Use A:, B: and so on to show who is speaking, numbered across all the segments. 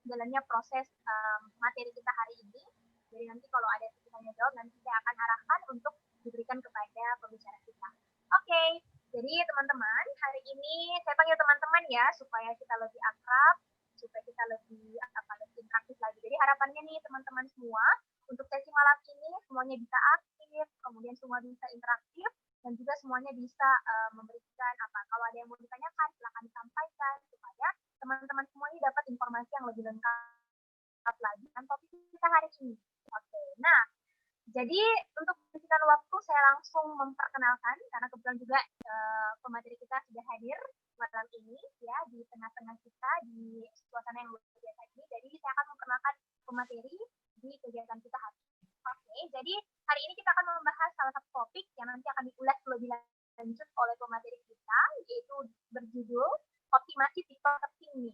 A: jalannya proses materi kita hari ini. Jadi nanti kalau ada tanya jawab nanti saya akan arahkan untuk diberikan kepada pembicara kita. Oke, jadi teman-teman hari ini saya panggil teman-teman ya supaya kita lebih akrab, supaya kita lebih lebih interaktif lagi. Jadi harapannya nih teman-teman semua untuk sesi malam ini semuanya bisa aktif, kemudian semua bisa interaktif dan juga semuanya bisa memberikan kalau ada yang mau ditanyakan silakan disampaikan supaya teman-teman semua ini dapat informasi yang lebih lengkap lagi tentang topik kita hari ini. Oke, nah jadi untuk menghabiskan waktu saya langsung memperkenalkan karena kebetulan juga pemateri kita sudah hadir malam ini ya di tengah-tengah kita di suasana yang luar biasa ini. Jadi saya akan memperkenalkan pemateri di kegiatan kita hari ini. Oke, jadi hari ini kita akan membahas salah satu topik yang nanti akan diulas lebih lanjut oleh pemateri kita, yaitu berjudul optimasi TikTok terkini.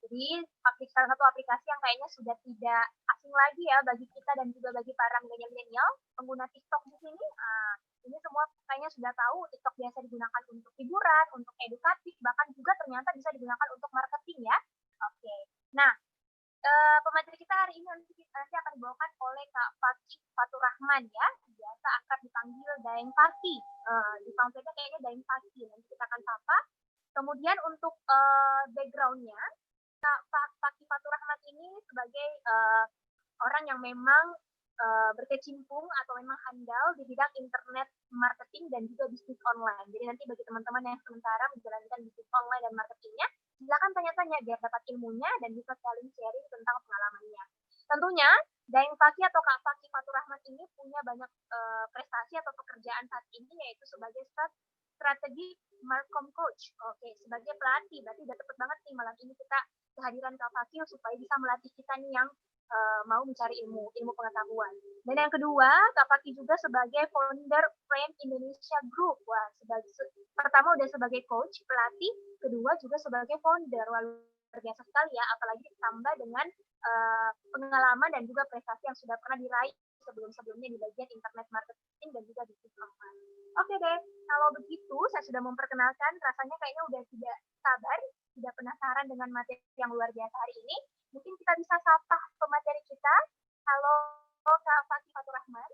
A: Jadi salah satu aplikasi yang kayaknya sudah tidak asing lagi ya bagi kita dan juga bagi para milenial pengguna TikTok di sini. Ini semua kayaknya sudah tahu TikTok biasa digunakan untuk hiburan, untuk edukatif, bahkan juga ternyata bisa digunakan untuk marketing ya. Oke, nah pemateri kita hari ini nanti akan dibawakan oleh Kak Fakih Fatur Rahman ya, biasa akan dipanggil Daeng Fakih. Di pamfletnya kayaknya Daeng Fakih, nanti kita akan sapa. Kemudian untuk background-nya, Kak Fakih Fatur Rahman ini sebagai orang yang memang berkecimpung atau memang handal di bidang internet marketing dan juga bisnis online. Jadi nanti bagi teman-teman yang sementara menjalankan bisnis online dan marketingnya, silakan tanya-tanya biar dapat ilmunya dan bisa saling sharing tentang pengalamannya. Tentunya, Daeng Fakih atau Kak Fakih Fatur Rahman ini punya banyak prestasi atau pekerjaan saat ini, yaitu sebagai strategi Marcom Coach. Oke, sebagai pelatih, berarti udah tepat banget nih malam ini kita kehadiran Kak Fakih supaya bisa melatih kita nih yang mau mencari ilmu pengetahuan. Dan yang kedua, Kak Fakih juga sebagai founder Frame Indonesia Group. Wah, pertama udah sebagai coach, pelatih, kedua juga sebagai founder. Wah, luar biasa sekali ya, apalagi ditambah dengan pengalaman dan juga prestasi yang sudah pernah diraih sebelum-sebelumnya di bagian internet marketing dan juga bisnis online. Oke deh, kalau begitu saya sudah memperkenalkan, rasanya kayaknya udah tidak sabar, tidak penasaran dengan materi yang luar biasa hari ini. Mungkin kita bisa sapa pemateri kita. Halo Kak Fakih Fatur Rahman.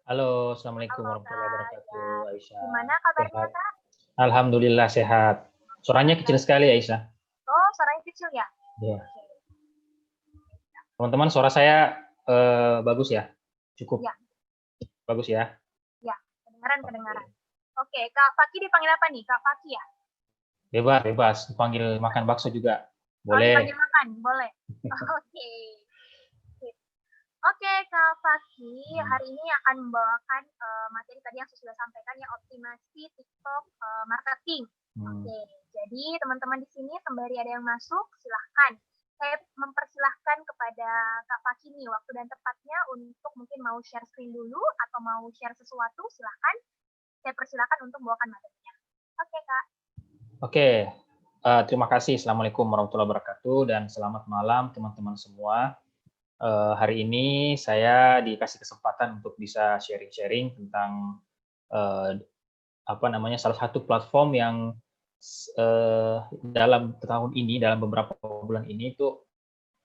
B: Halo, Assalamualaikum warahmatullahi wabarakatuh, Aisyah.
A: Gimana kabarnya
B: Sehat.
A: Kak?
B: Alhamdulillah sehat. Suaranya kecil sekali Aisyah.
A: Oh, suaranya kecil ya?
B: Iya. Teman-teman, suara saya bagus ya? Cukup?
A: Ya.
B: Bagus ya?
A: Ya, kedengaran. Oke, Kak Fakih dipanggil apa nih? Kak Fakih ya?
B: Bebas. Dipanggil makan bakso juga. Boleh.
A: Dipanggil makan, boleh. Oke. Oke, Kak Fakih, hari ini akan membawakan materi tadi yang saya sudah sampaikan ya, optimasi TikTok marketing. Oke, jadi teman-teman di sini sembari ada yang masuk, silahkan. Saya mempersilahkan kepada Kak Fakih nih waktu dan tepatnya untuk mungkin mau share screen dulu atau mau share sesuatu, silahkan. Saya persilahkan untuk membawakan materinya. Oke, Kak.
B: Oke, terima kasih. Assalamualaikum warahmatullahi wabarakatuh dan selamat malam teman-teman semua. Hari ini saya dikasih kesempatan untuk bisa sharing-sharing tentang salah satu platform yang dalam tahun ini, dalam beberapa bulan ini itu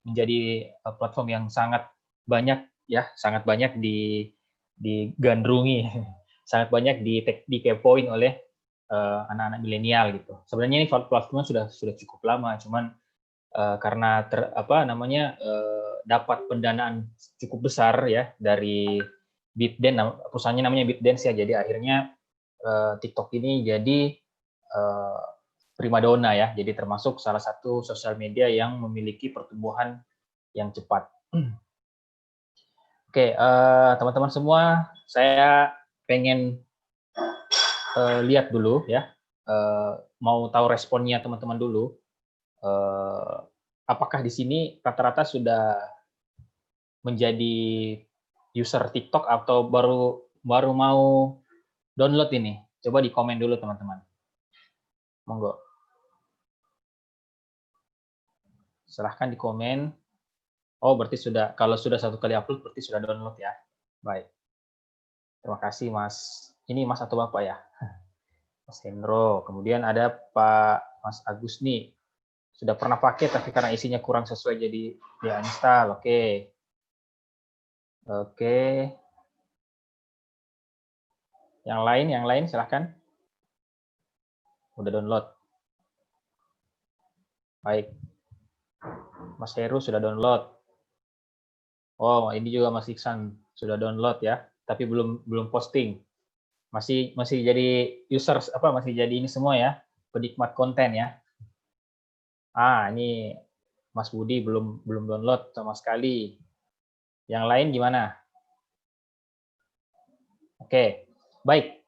B: menjadi platform yang sangat banyak digandrungi, sangat banyak dikepoin oleh anak-anak milenial gitu. Sebenarnya ini platformnya sudah cukup lama, cuman karena dapat pendanaan cukup besar ya dari BitDance, perusahaannya namanya BitDance ya, jadi akhirnya TikTok ini jadi primadona ya, jadi termasuk salah satu sosial media yang memiliki pertumbuhan yang cepat. Oke, teman-teman semua, saya pengen lihat dulu ya, mau tahu responnya teman-teman dulu. Apakah di sini rata-rata sudah menjadi user TikTok atau baru mau download ini? Coba di komen dulu teman-teman. Monggo. Silahkan di komen. Oh, berarti kalau sudah satu kali upload berarti sudah download ya. Baik. Terima kasih Mas. Ini Mas atau Bapak ya? Mas Hendro. Kemudian ada Pak Mas Agus nih. sudah pernah pakai tapi karena isinya kurang sesuai jadi dia uninstall. Oke. Yang lain silahkan. Udah download. Baik. Mas Heru sudah download. Oh, ini juga Mas Iksan sudah download ya, tapi belum posting. Masih jadi users masih jadi ini semua ya, penikmat konten ya. Ini Mas Budi belum download sama sekali. Yang lain gimana? Oke, baik.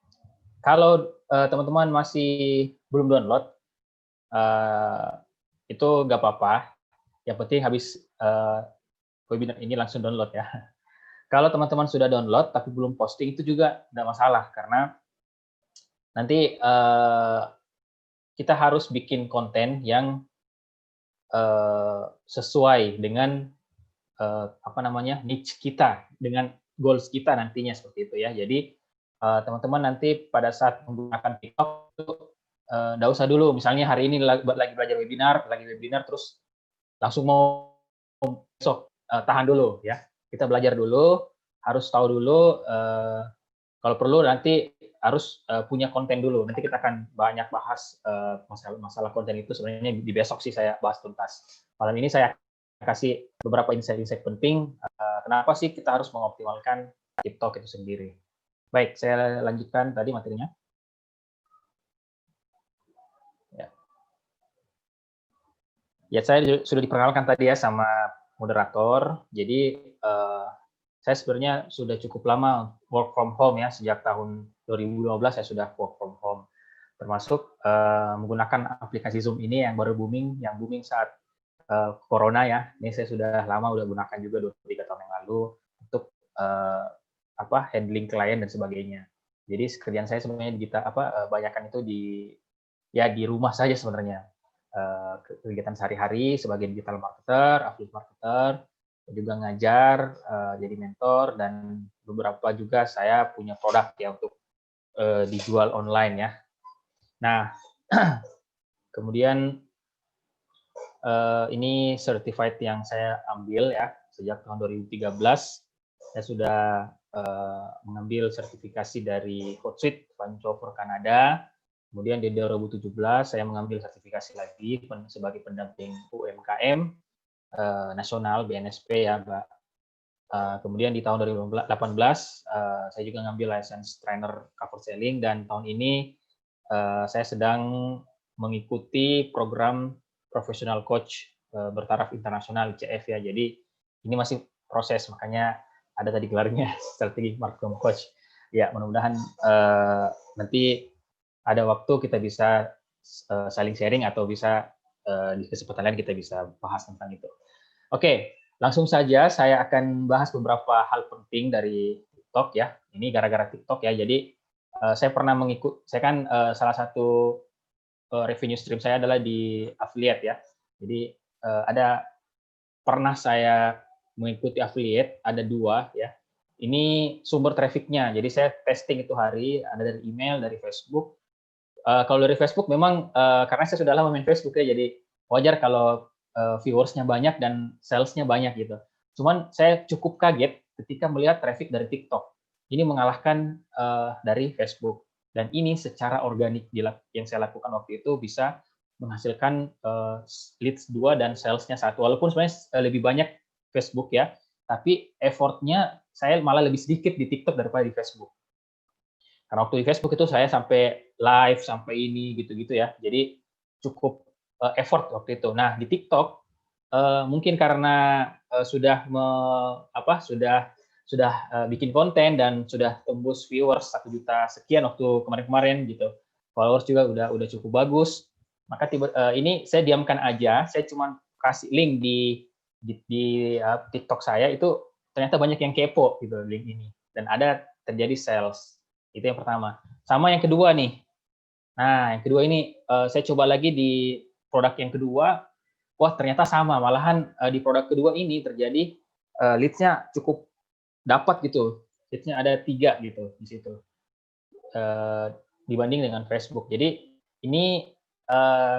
B: Kalau teman-teman masih belum download, itu nggak apa-apa. Yang penting habis webinar ini langsung download ya. Kalau teman-teman sudah download tapi belum posting itu juga nggak masalah, karena nanti kita harus bikin konten yang sesuai dengan niche kita, dengan goals kita nantinya seperti itu ya. Jadi teman-teman nanti pada saat menggunakan TikTok itu nggak usah dulu, misalnya hari ini lagi belajar webinar terus langsung mau besok, tahan dulu ya. Kita belajar dulu, harus tahu dulu, kalau perlu nanti harus punya konten dulu. Nanti kita akan banyak bahas masalah konten itu, sebenarnya di besok sih saya bahas tuntas. Malam ini saya kasih beberapa insight-insight penting, kenapa sih kita harus mengoptimalkan TikTok itu sendiri. Baik, saya lanjutkan tadi materinya. Ya, saya sudah diperkenalkan tadi ya sama moderator. Jadi saya sebenarnya sudah cukup lama work from home ya, sejak tahun 2012 saya sudah work from home. Termasuk menggunakan aplikasi Zoom ini yang baru booming, saat corona ya. Ini saya sudah lama udah gunakan juga 2-3 tahun yang lalu untuk handling klien dan sebagainya. Jadi kerjaan saya sebenarnya banyakkan itu di rumah saja sebenarnya. Kegiatan sehari-hari sebagai digital marketer, affiliate marketer, juga ngajar, jadi mentor, dan beberapa juga saya punya produk ya untuk dijual online ya. Nah, kemudian ini certified yang saya ambil ya sejak tahun 2013. Saya sudah mengambil sertifikasi dari Hootsuite, Vancouver, Kanada. Kemudian di 2017 saya mengambil sertifikasi lagi sebagai pendamping UMKM nasional BNSP ya, Mbak. Kemudian di tahun 2018 saya juga ngambil license trainer cover selling, dan tahun ini saya sedang mengikuti program professional coach bertaraf internasional ICF ya. Jadi ini masih proses, makanya ada tadi gelarnya strategi marketing coach. Ya, mudah-mudahan nanti ada waktu kita bisa saling sharing atau bisa di kesempatan lain kita bisa bahas tentang itu. Oke, langsung saja saya akan bahas beberapa hal penting dari TikTok ya. Ini gara-gara TikTok ya. Jadi saya pernah saya kan salah satu revenue stream saya adalah di affiliate ya. Jadi pernah saya mengikuti affiliate, ada 2 ya. Ini sumber trafficnya. Jadi saya testing itu hari, ada dari email, dari Facebook. Kalau dari Facebook memang karena saya sudah lama main Facebook ya, jadi wajar kalau viewers-nya banyak dan sales-nya banyak gitu. Cuman saya cukup kaget ketika melihat traffic dari TikTok. Ini mengalahkan dari Facebook. Dan ini secara organik yang saya lakukan waktu itu bisa menghasilkan leads 2 dan sales-nya 1. Walaupun sebenarnya lebih banyak Facebook ya, tapi effort-nya saya malah lebih sedikit di TikTok daripada di Facebook. Karena waktu di Facebook itu saya sampai live, sampai ini gitu-gitu ya. Jadi cukup effort waktu itu. Nah, di TikTok mungkin karena sudah bikin konten dan sudah tembus viewers 1 juta sekian waktu kemarin-kemarin gitu. Followers juga udah cukup bagus. Maka ini saya diamkan aja, saya cuma kasih link di TikTok saya, itu ternyata banyak yang kepo gitu link ini, dan ada terjadi sales. Itu yang pertama. Sama yang kedua nih. Nah, yang kedua ini saya coba lagi di produk yang kedua. Wah, ternyata sama. Malahan di produk kedua ini terjadi leads-nya cukup dapat gitu. Leads-nya ada 3 gitu di situ. Dibanding dengan Facebook. Jadi ini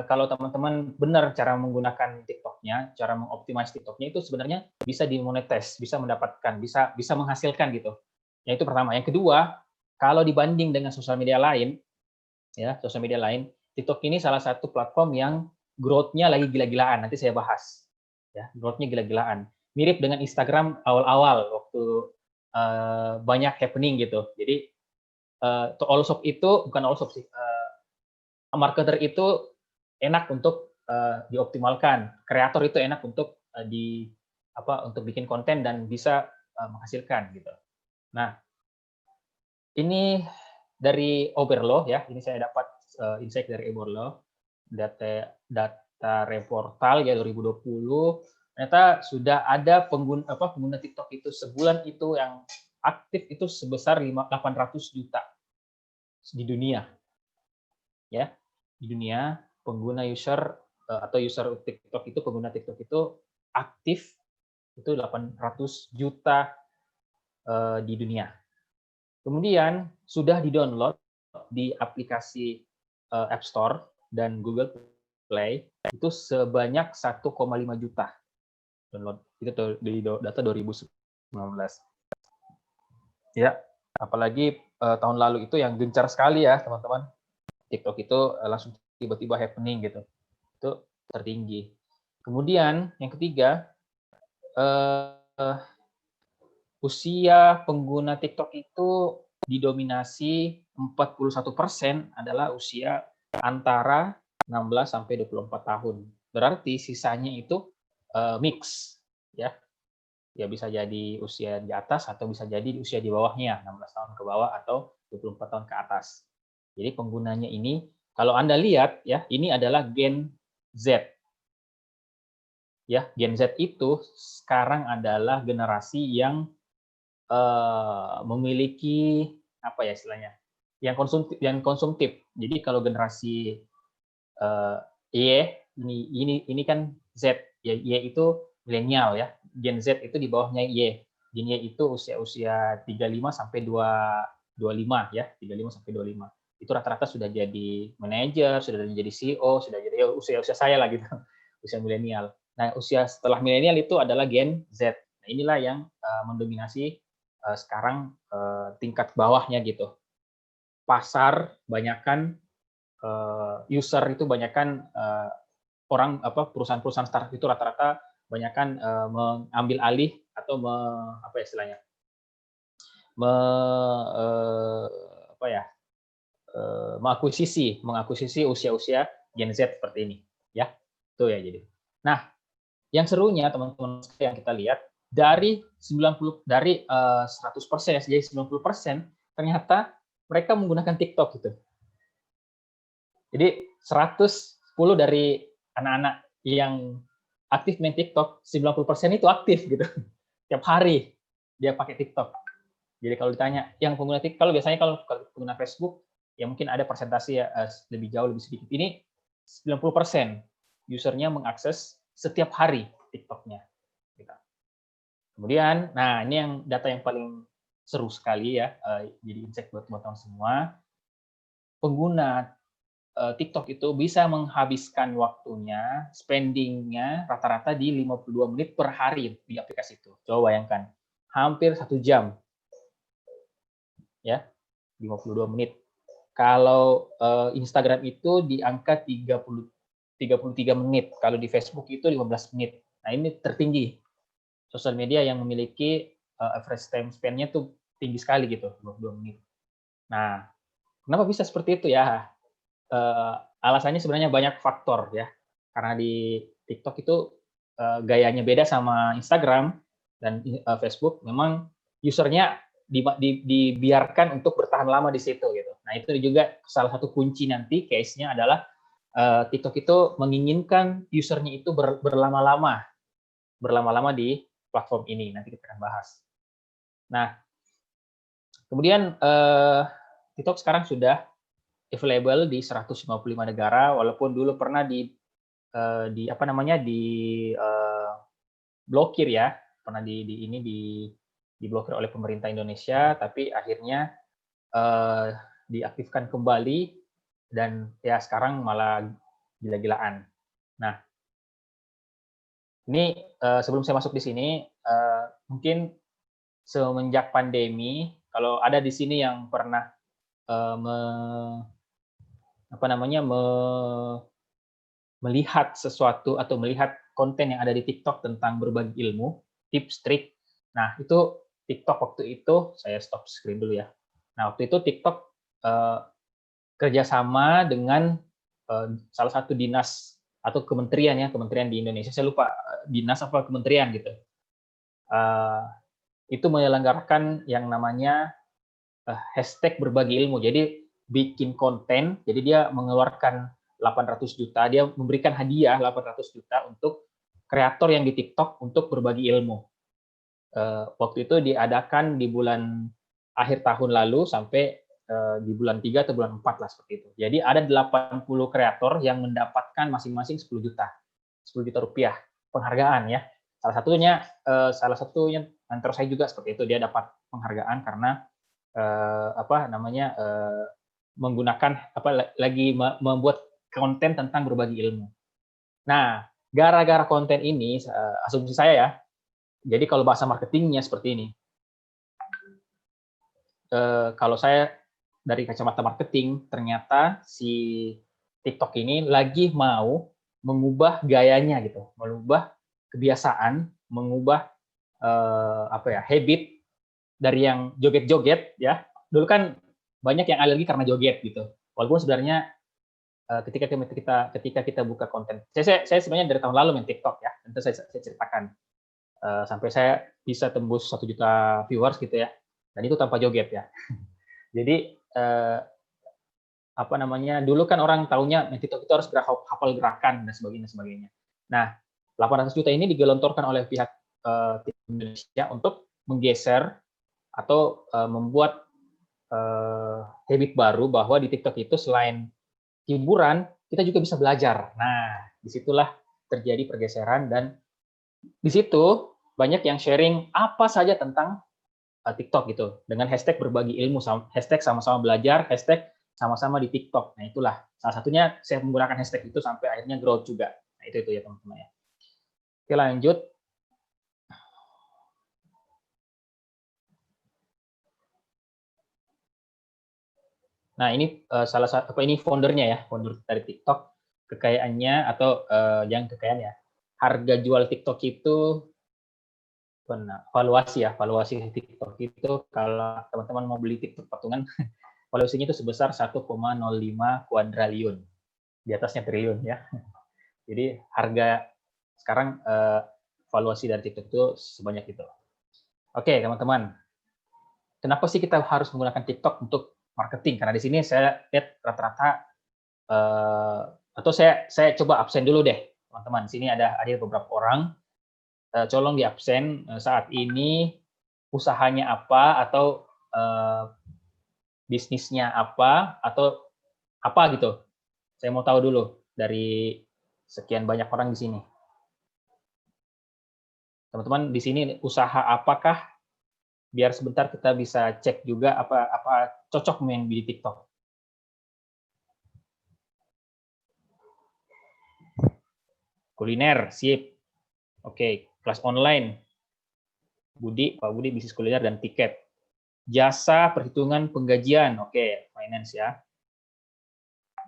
B: kalau teman-teman benar cara menggunakan TikTok-nya, cara mengoptimasi TikTok-nya itu sebenarnya bisa dimonetize, bisa mendapatkan, bisa menghasilkan gitu. Yang itu pertama. Yang kedua, kalau dibanding dengan sosial media lain, ya sosial media lain, TikTok ini salah satu platform yang growth-nya lagi gila-gilaan. Nanti saya bahas, ya growth-nya gila-gilaan. Mirip dengan Instagram awal-awal waktu banyak happening gitu. Jadi all shop itu bukan all shop sih. Marketer itu enak untuk dioptimalkan, kreator itu enak untuk untuk bikin konten dan bisa menghasilkan gitu. Nah, ini dari Oberlo ya, ini saya dapat insight dari Oberlo, data reportal ya 2020, ternyata sudah ada pengguna TikTok itu sebulan itu yang aktif itu sebesar 800 juta di dunia. Ya, di dunia pengguna atau user TikTok itu pengguna TikTok itu aktif itu 800 juta di dunia. Kemudian sudah di-download di aplikasi App Store dan Google Play itu sebanyak 1,5 juta download. Itu dari data 2019. Ya, apalagi tahun lalu itu yang gencar sekali ya, teman-teman. TikTok itu langsung tiba-tiba happening gitu. Itu tertinggi. Kemudian yang ketiga, usia pengguna TikTok itu didominasi 41% adalah usia antara 16 sampai 24 tahun. Berarti sisanya itu mix ya. Ya bisa jadi usia di atas atau bisa jadi usia di bawahnya, 16 tahun ke bawah atau 24 tahun ke atas. Jadi penggunanya ini kalau Anda lihat ya, ini adalah Gen Z. Ya, Gen Z itu sekarang adalah generasi yang memiliki apa ya istilahnya? Yang konsumtif. Jadi kalau generasi Y ini kan Z, ya Y itu milenial ya. Gen Z itu di bawahnya Y. Gen Y itu usia 35 sampai 25 ya, 35 sampai 25. Itu rata-rata sudah jadi manajer, sudah jadi CEO, sudah jadi usia saya lah gitu. Usia milenial. Nah, usia setelah milenial itu adalah Gen Z. Nah, inilah yang mendominasi sekarang tingkat bawahnya gitu. Pasar banyakkan user itu banyakkan perusahaan-perusahaan startup itu rata-rata banyakkan mengambil alih atau apa istilahnya mengakuisisi usia-usia Gen Z seperti ini ya. Itu ya jadi. Nah, yang serunya teman-teman yang kita lihat dari 100% jadi 90% ternyata mereka menggunakan TikTok gitu. Jadi 110 dari anak-anak yang aktif main TikTok, 90% itu aktif gitu. Tiap hari dia pakai TikTok. Jadi kalau ditanya yang pengguna TikTok, kalau pengguna Facebook ya mungkin ada persentase ya lebih jauh lebih sedikit. Ini 90% usernya mengakses setiap hari TikTok-nya. Gitu. Kemudian, nah ini yang data yang paling seru sekali ya, jadi insight buat teman-teman semua. Pengguna TikTok itu bisa menghabiskan waktunya, spending-nya rata-rata di 52 menit per hari di aplikasi itu. Coba bayangkan, hampir 1 jam. Ya, 52 menit. Kalau Instagram itu di angka 33 menit. Kalau di Facebook itu 15 menit. Nah, ini tertinggi. Sosial media yang memiliki average time spend-nya tuh tinggi sekali gitu, 22 menit. Nah, kenapa bisa seperti itu ya? Alasannya sebenarnya banyak faktor ya. Karena di TikTok itu gayanya beda sama Instagram dan Facebook. Memang usernya dibiarkan untuk bertahan lama di situ gitu. Nah itu juga salah satu kunci nanti case-nya adalah TikTok itu menginginkan usernya itu berlama-lama di platform ini. Nanti kita akan bahas. Nah kemudian TikTok sekarang sudah available di 155 negara, walaupun dulu pernah blokir ya, pernah diblokir oleh pemerintah Indonesia, tapi akhirnya diaktifkan kembali dan ya sekarang malah gila-gilaan. Nah, ini sebelum saya masuk di sini, mungkin semenjak pandemi, kalau ada di sini yang pernah melihat sesuatu atau melihat konten yang ada di TikTok tentang berbagi ilmu, tips, trik. Nah, itu TikTok waktu itu, saya stop screen dulu ya. Nah, waktu itu TikTok kerjasama dengan salah satu dinas atau kementerian ya, kementerian di Indonesia, saya lupa dinas apa kementerian gitu. Itu menyelenggarakan yang namanya hashtag berbagi ilmu. Jadi bikin konten, jadi dia mengeluarkan 800 juta, dia memberikan hadiah 800 juta untuk kreator yang di TikTok untuk berbagi ilmu. Waktu itu diadakan di bulan akhir tahun lalu sampai di bulan 3 atau bulan 4 lah seperti itu. Jadi ada 80 kreator yang mendapatkan masing-masing 10 juta. 10 juta rupiah penghargaan ya. Salah satunya mentor saya juga seperti itu, dia dapat penghargaan karena menggunakan lagi membuat konten tentang berbagi ilmu. Nah, gara-gara konten ini, asumsi saya ya, jadi kalau bahasa marketingnya seperti ini. Kalau saya dari kacamata marketing, ternyata si TikTok ini lagi mau mengubah gayanya gitu, mengubah kebiasaan, mengubah habit dari yang joget-joget ya. Dulu kan banyak yang alergi karena joget gitu. Walaupun sebenarnya ketika kita buka konten, saya sebenarnya dari tahun lalu main TikTok ya, tentu saya ceritakan sampai saya bisa tembus 1 juta viewers gitu ya, dan itu tanpa joget ya. Jadi dulu kan orang taunya main TikTok itu harus hafal gerakan dan sebagainya. Nah, 800 juta ini digelontorkan oleh pihak Indonesia untuk menggeser atau membuat habit baru bahwa di TikTok itu selain hiburan, kita juga bisa belajar. Nah, disitulah terjadi pergeseran dan di situ banyak yang sharing apa saja tentang TikTok gitu dengan hashtag berbagi ilmu, hashtag sama-sama belajar, hashtag sama-sama di TikTok. Nah, itulah salah satunya saya menggunakan hashtag itu sampai akhirnya growth juga. Nah, itu ya teman-teman ya. Oke, lanjut. Nah, ini salah satu ini foundernya ya, founder dari TikTok. Kekayaannya atau yang kekayaan ya. Harga jual TikTok itu valuasi TikTok itu kalau teman-teman mau beli TikTok patungan, valuasinya itu sebesar 1,05 kuadriliun. Di atasnya triliun ya. Jadi harga sekarang valuasi dari TikTok itu sebanyak itu. Oke, teman-teman. Kenapa sih kita harus menggunakan TikTok untuk marketing? Karena di sini saya lihat rata-rata atau saya coba absen dulu deh, teman-teman. Di sini ada beberapa orang. Colong di absen saat ini usahanya apa atau bisnisnya apa atau apa gitu. Saya mau tahu dulu dari sekian banyak orang di sini. Teman-teman di sini usaha apakah? Biar sebentar kita bisa cek juga apa cocok main di TikTok. Kuliner, sip. Oke, kelas online. Pak Budi bisnis kuliner dan tiket. Jasa, perhitungan, penggajian. Oke, finance ya.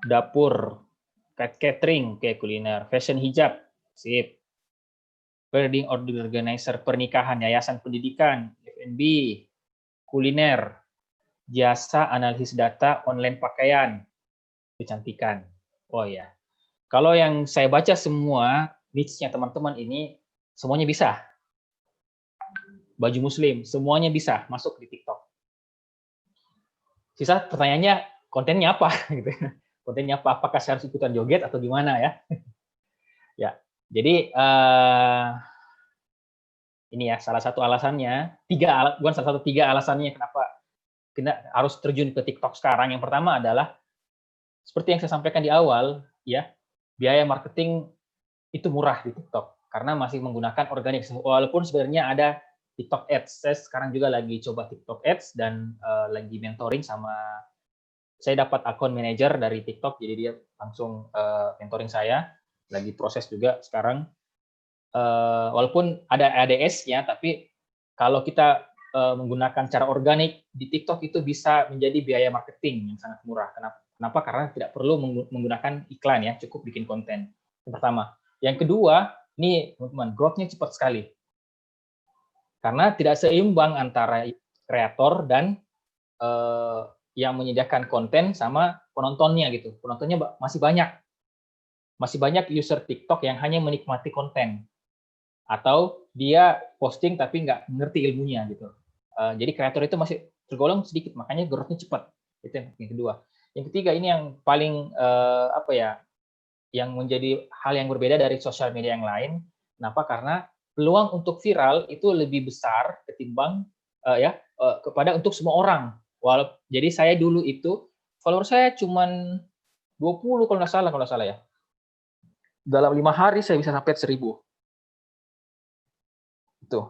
B: Dapur, catering, oke, kuliner. Fashion hijab, sip. Wedding organizer, pernikahan, yayasan pendidikan, F&B, kuliner, jasa analisis data, online pakaian, kecantikan. Oh ya. Kalau yang saya baca semua niche-nya teman-teman ini semuanya bisa. Baju muslim, semuanya bisa masuk di TikTok. Sisa pertanyaannya, kontennya apa? Kontennya apa? Apakah saya harus ikutan joget atau gimana ya? Ya, jadi ini ya salah satu alasannya, tiga alasannya kenapa kita harus terjun ke TikTok sekarang. Yang pertama adalah seperti yang saya sampaikan di awal, ya, biaya marketing itu murah di TikTok karena masih menggunakan organik. Walaupun sebenarnya ada TikTok Ads, saya sekarang juga lagi coba TikTok Ads dan lagi mentoring sama saya dapat akun manager dari TikTok, jadi dia langsung mentoring saya, lagi proses juga sekarang. Walaupun ada ADS-nya, tapi kalau kita menggunakan cara organik di TikTok itu bisa menjadi biaya marketing yang sangat murah. Kenapa? Karena tidak perlu menggunakan iklan ya, cukup bikin konten. Yang pertama. Yang kedua, ini teman-teman, growth-nya cepat sekali. Karena tidak seimbang antara kreator dan yang menyediakan konten sama penontonnya gitu. Penontonnya masih banyak. Masih banyak user TikTok yang hanya menikmati konten. Atau dia posting tapi nggak ngerti ilmunya gitu. Jadi kreator itu masih tergolong sedikit, makanya growth-nya cepat. Itu yang kedua. Yang ketiga ini yang paling yang menjadi hal yang berbeda dari sosial media yang lain. Kenapa? Karena peluang untuk viral itu lebih besar ketimbang kepada untuk semua orang. Jadi saya dulu itu follower saya cuman 20 kalau nggak salah ya. Dalam 5 hari saya bisa sampai 1000. Itu.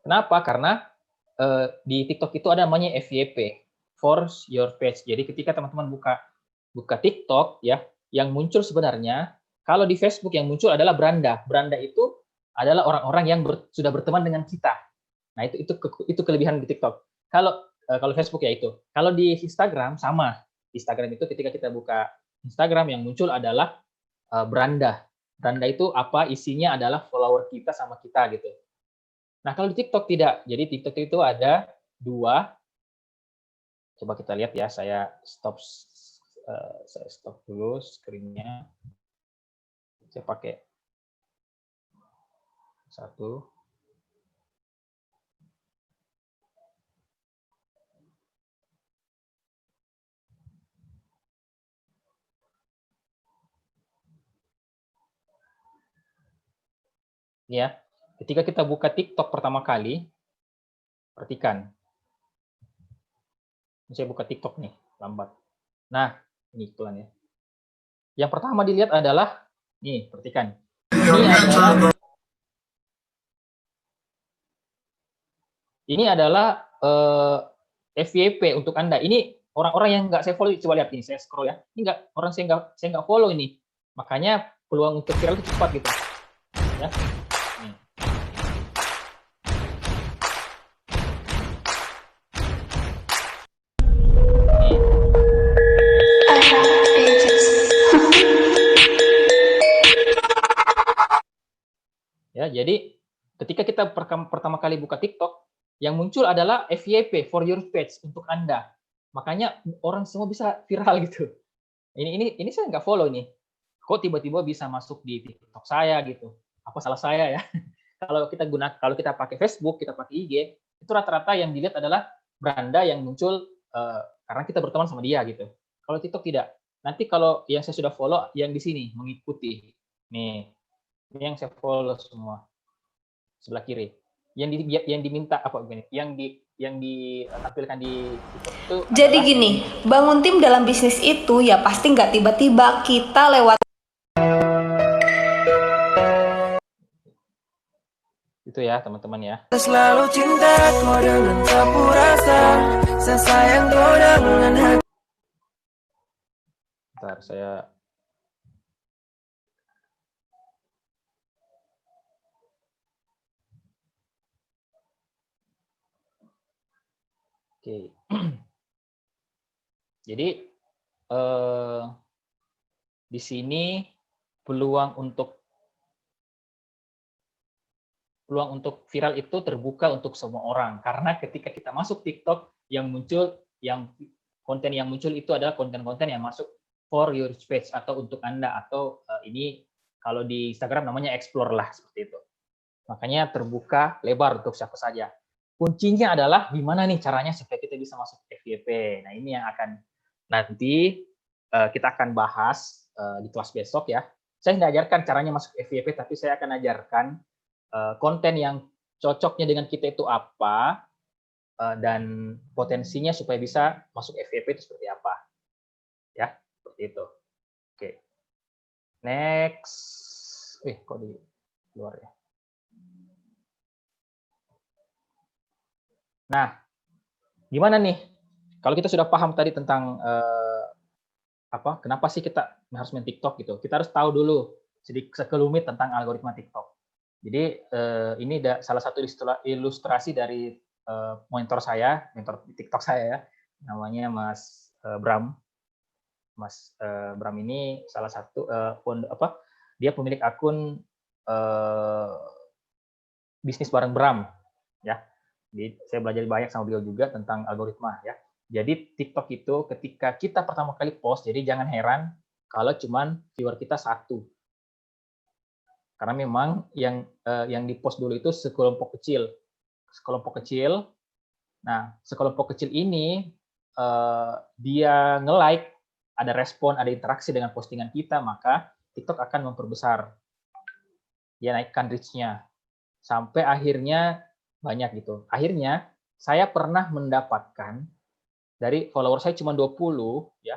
B: Kenapa? Karena di TikTok itu ada namanya FYP, Force Your Page. Jadi ketika teman-teman buka TikTok ya, yang muncul sebenarnya kalau di Facebook yang muncul adalah beranda. Beranda itu adalah orang-orang yang sudah berteman dengan kita. Nah, itu kelebihan di TikTok. Kalau Facebook ya itu. Kalau di Instagram sama. Di Instagram itu ketika kita buka Instagram yang muncul adalah beranda. Beranda itu apa? Isinya adalah follower kita sama kita gitu. Nah, kalau di TikTok tidak. Jadi TikTok itu ada 2. Coba kita lihat ya, saya stop dulu screen-nya. Saya pakai 1. Ini ya. Ketika kita buka TikTok pertama kali, perhatikan. Saya buka TikTok nih, lambat. Nah, ini iklannya. Yang pertama dilihat adalah, nih, perhatikan. Ini adalah FYP untuk Anda. Ini orang-orang yang nggak saya follow, coba lihat ini, saya scroll ya. Ini nggak, orang saya nggak follow ini. Makanya peluang untuk viral itu cepat gitu. Ya. Nih. Ya, jadi ketika kita pertama kali buka TikTok, yang muncul adalah FYP, for your page, untuk Anda. Makanya orang semua bisa viral gitu. Ini saya nggak follow nih. Kok tiba-tiba bisa masuk di TikTok saya gitu? Apa salah saya ya? Kalau kita pakai Facebook, kita pakai IG, itu rata-rata yang dilihat adalah beranda yang muncul karena kita berteman sama dia gitu. Kalau TikTok tidak. Nanti kalau yang saya sudah follow, yang di sini mengikuti. Nih, ini yang saya follow semua sebelah kiri. Yang diminta apa begini? Yang ditampilkan di TikTok itu.
C: Jadi gini, bangun tim dalam bisnis itu ya pasti nggak tiba-tiba kita lewat.
B: Itu ya teman-teman ya.
D: Selalu cinta kau dengan campur rasa, sesayang kau dengan hati.
B: Bentar, saya Oke. Jadi di sini peluang untuk viral itu terbuka untuk semua orang, karena ketika kita masuk TikTok konten yang muncul itu adalah konten-konten yang masuk for your page atau untuk Anda, atau ini kalau di Instagram namanya explore lah, seperti itu. Makanya terbuka lebar untuk siapa saja. Kuncinya adalah gimana nih caranya supaya kita bisa masuk FYP. Nah, ini yang akan nanti kita akan bahas di kelas besok ya. Saya tidak ajarkan caranya masuk FYP, tapi saya akan ajarkan konten yang cocoknya dengan kita itu apa, dan potensinya supaya bisa masuk FYP itu seperti apa. Ya, seperti itu. Oke. Next. Kok di luar ya? Nah, gimana nih? Kalau kita sudah paham tadi tentang kenapa sih kita harus main TikTok gitu? Kita harus tahu dulu sedikit sekelumit tentang algoritma TikTok. Jadi ini salah satu ilustrasi dari mentor TikTok saya ya, namanya Mas Bram. Mas Bram ini salah satu dia pemilik akun bisnis bareng Bram ya. Jadi saya belajar banyak sama beliau juga tentang algoritma ya. Jadi TikTok itu ketika kita pertama kali post, jadi jangan heran kalau cuman viewer kita 1. Karena memang yang di-post dulu itu sekelompok kecil. Nah, sekelompok kecil ini dia nge-like, ada respon, ada interaksi dengan postingan kita, maka TikTok akan memperbesar. Dia naikkan reach-nya. Sampai akhirnya banyak gitu. Akhirnya saya pernah mendapatkan dari follower saya cuma 20 ya.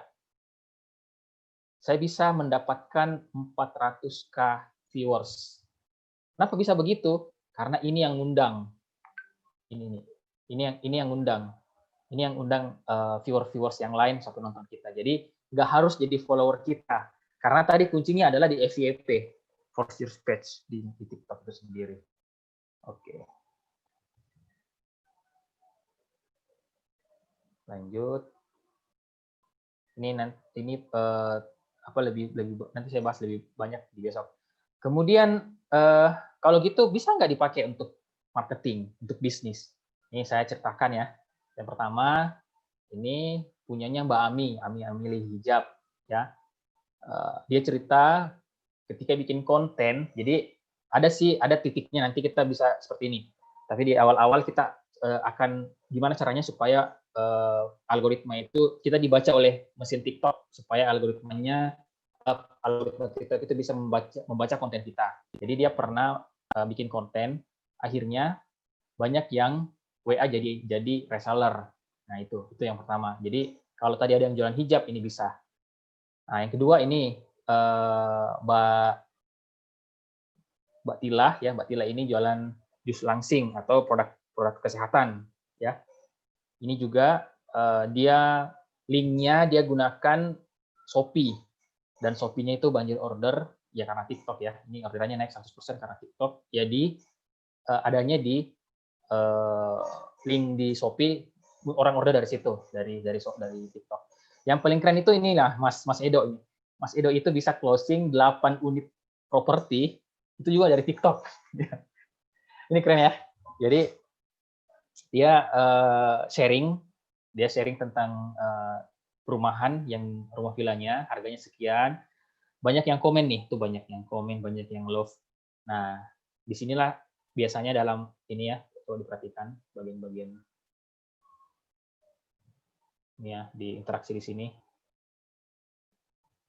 B: Saya bisa mendapatkan 400k viewers. Kenapa bisa begitu? Karena ini yang ngundang. Ini yang ngundang. Ini yang undang viewers yang lain sampai nonton kita. Jadi nggak harus jadi follower kita. Karena tadi kuncinya adalah di FYP, Force Your Page di TikTok itu sendiri. Oke. Lanjut. Ini nanti saya bahas lebih banyak di besok. Kemudian kalau gitu bisa nggak dipakai untuk marketing, untuk bisnis? Ini saya ceritakan ya. Yang pertama ini punyanya Mbak Ami Amili Hijab ya. Dia cerita ketika bikin konten, jadi ada titiknya nanti kita bisa seperti ini. Tapi di awal-awal kita akan gimana caranya supaya algoritma itu kita dibaca oleh mesin TikTok supaya algoritma TikTok itu bisa membaca konten kita. Jadi dia pernah bikin konten, akhirnya banyak yang WA jadi reseller. Nah itu yang pertama. Jadi kalau tadi ada yang jualan hijab ini bisa. Nah yang kedua ini Mbak Tila ini jualan jus langsing atau produk kesehatan ya. Ini juga dia linknya dia gunakan Shopee dan Shopee-nya itu banjir order ya karena TikTok ya. Ini orderannya naik 100% karena TikTok. Jadi adanya di link di Shopee orang order dari situ dari TikTok. Yang paling keren itu inilah Mas Edo ini. Mas Edo itu bisa closing 8 unit properti itu juga dari TikTok. Ini keren ya. Jadi dia sharing tentang perumahan rumah vilanya harganya sekian. Banyak yang komen nih, tuh banyak yang komen, banyak yang love. Nah, disinilah biasanya dalam ini ya, kalau diperhatikan bagian-bagian ini ya, di interaksi di sini.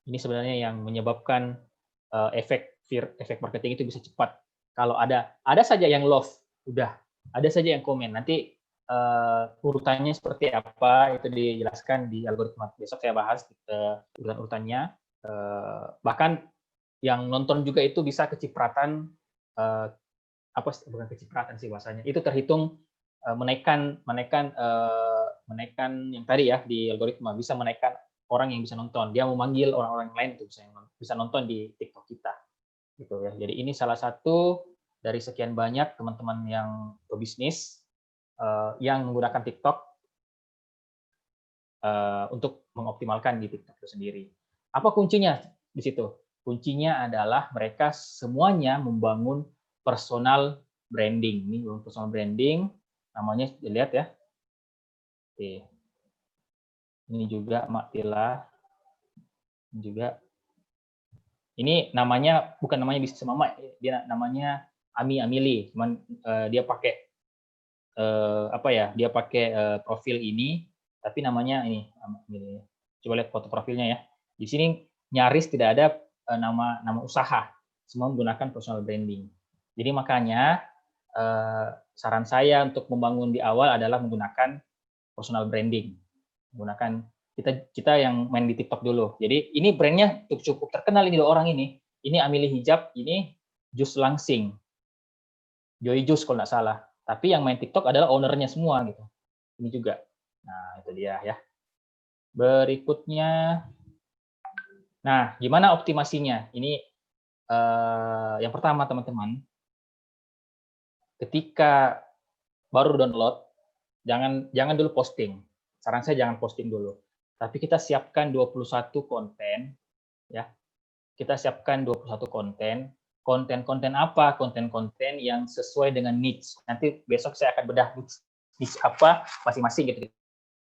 B: Ini sebenarnya yang menyebabkan efek marketing itu bisa cepat. Kalau ada saja yang love, udah ada saja yang komen. Nanti urutannya seperti apa itu dijelaskan di algoritma. Besok saya bahas urutannya. Bahkan yang nonton juga itu bisa kecipratan bukan kecipratan sih bahasanya. Itu terhitung menaikkan yang tadi ya di algoritma, bisa menaikkan orang yang bisa nonton. Dia memanggil orang-orang lain untuk bisa nonton di TikTok kita. Gitu ya. Jadi ini salah satu dari sekian banyak teman-teman yang pebisnis yang menggunakan TikTok untuk mengoptimalkan di TikTok itu sendiri. Apa kuncinya di situ? Kuncinya adalah mereka semuanya membangun personal branding. Ini personal branding, namanya dilihat ya. Oke. Ini juga Mak Tila. Juga. Ini namanya bukan namanya bisnis mama, dia namanya Ami Amili. Cuman dia pakai dia pakai profil ini, tapi namanya ini. Coba lihat foto profilnya ya. Di sini nyaris tidak ada nama usaha, semua menggunakan personal branding. Jadi makanya saran saya untuk membangun di awal adalah menggunakan personal branding, menggunakan kita yang main di TikTok dulu. Jadi ini brandnya cukup terkenal ini 2 orang ini. Ini Amili Hijab, ini jus langsing, Joy Jus kalau nggak salah. Tapi yang main TikTok adalah ownernya semua gitu. Ini juga. Nah, itu dia ya. Berikutnya, nah gimana optimasinya? Ini yang pertama teman-teman, ketika baru download, jangan dulu posting. Saran saya jangan posting dulu. Tapi kita siapkan 21 konten, ya. Kita siapkan 21 konten. Konten-konten apa? Konten-konten yang sesuai dengan niche. Nanti besok saya akan bedah niche apa masing-masing gitu.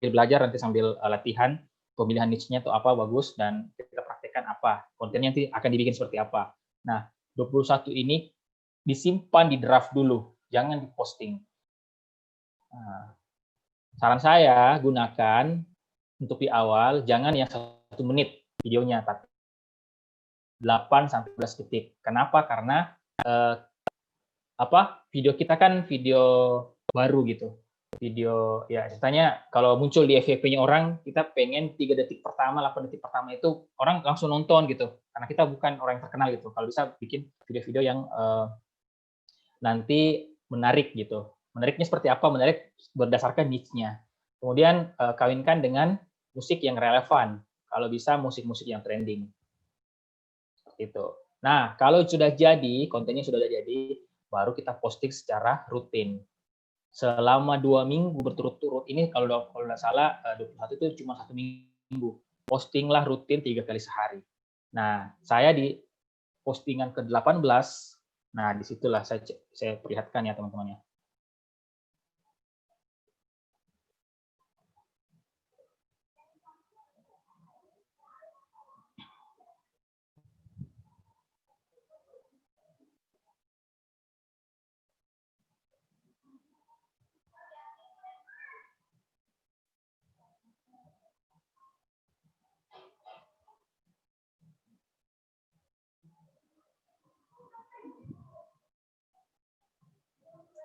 B: Kita belajar nanti sambil latihan pemilihan niche-nya itu apa bagus dan kita praktekkan apa. Kontennya nanti akan dibikin seperti apa. Nah, 21 ini disimpan di draft dulu, jangan diposting. Nah, saran saya gunakan untuk di awal jangan yang 1 menit videonya, tapi 8-11 detik. Kenapa? Karena video kita kan video baru gitu. Video ya ceritanya kalau muncul di FYP-nya orang, kita pengen 3 detik pertama, 8 detik pertama itu orang langsung nonton gitu. Karena kita bukan orang yang terkenal gitu. Kalau bisa bikin video-video yang nanti menarik gitu. Menariknya seperti apa? Menarik berdasarkan niche-nya. Kemudian kawinkan dengan musik yang relevan. Kalau bisa musik-musik yang trending. Itu. Nah, kalau sudah jadi, kontennya sudah jadi, baru kita posting secara rutin. Selama 2 minggu berturut-turut, ini kalau tidak salah 21 itu cuma 1 minggu. Postinglah rutin 3 kali sehari. Nah, saya di postingan ke-18, nah disitulah saya perlihatkan ya teman-temannya.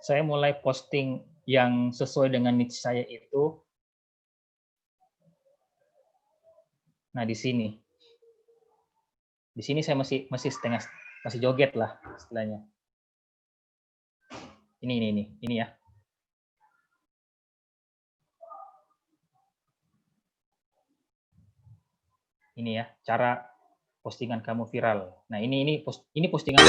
B: Saya mulai posting yang sesuai dengan niche saya itu, nah di sini. Di sini saya masih joget lah istilahnya. Ini ya. Ini ya, cara postingan kamu viral. Nah, ini postingan.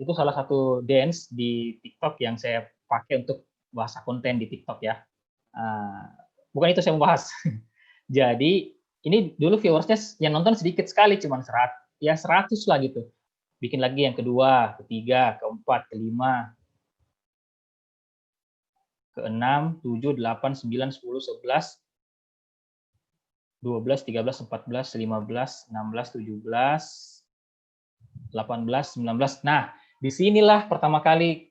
B: Itu salah satu dance di TikTok yang saya pakai untuk bahasa konten di TikTok ya. Bukan itu saya mau bahas. Jadi ini dulu viewersnya yang nonton sedikit sekali, cuma 100 lah gitu. Bikin lagi yang kedua, ketiga, keempat, kelima, ke-6, 7, 8, 9, 10, 11, 12, 13, 14, 15, 16, 17, 18, 19. Nah, disinilah pertama kali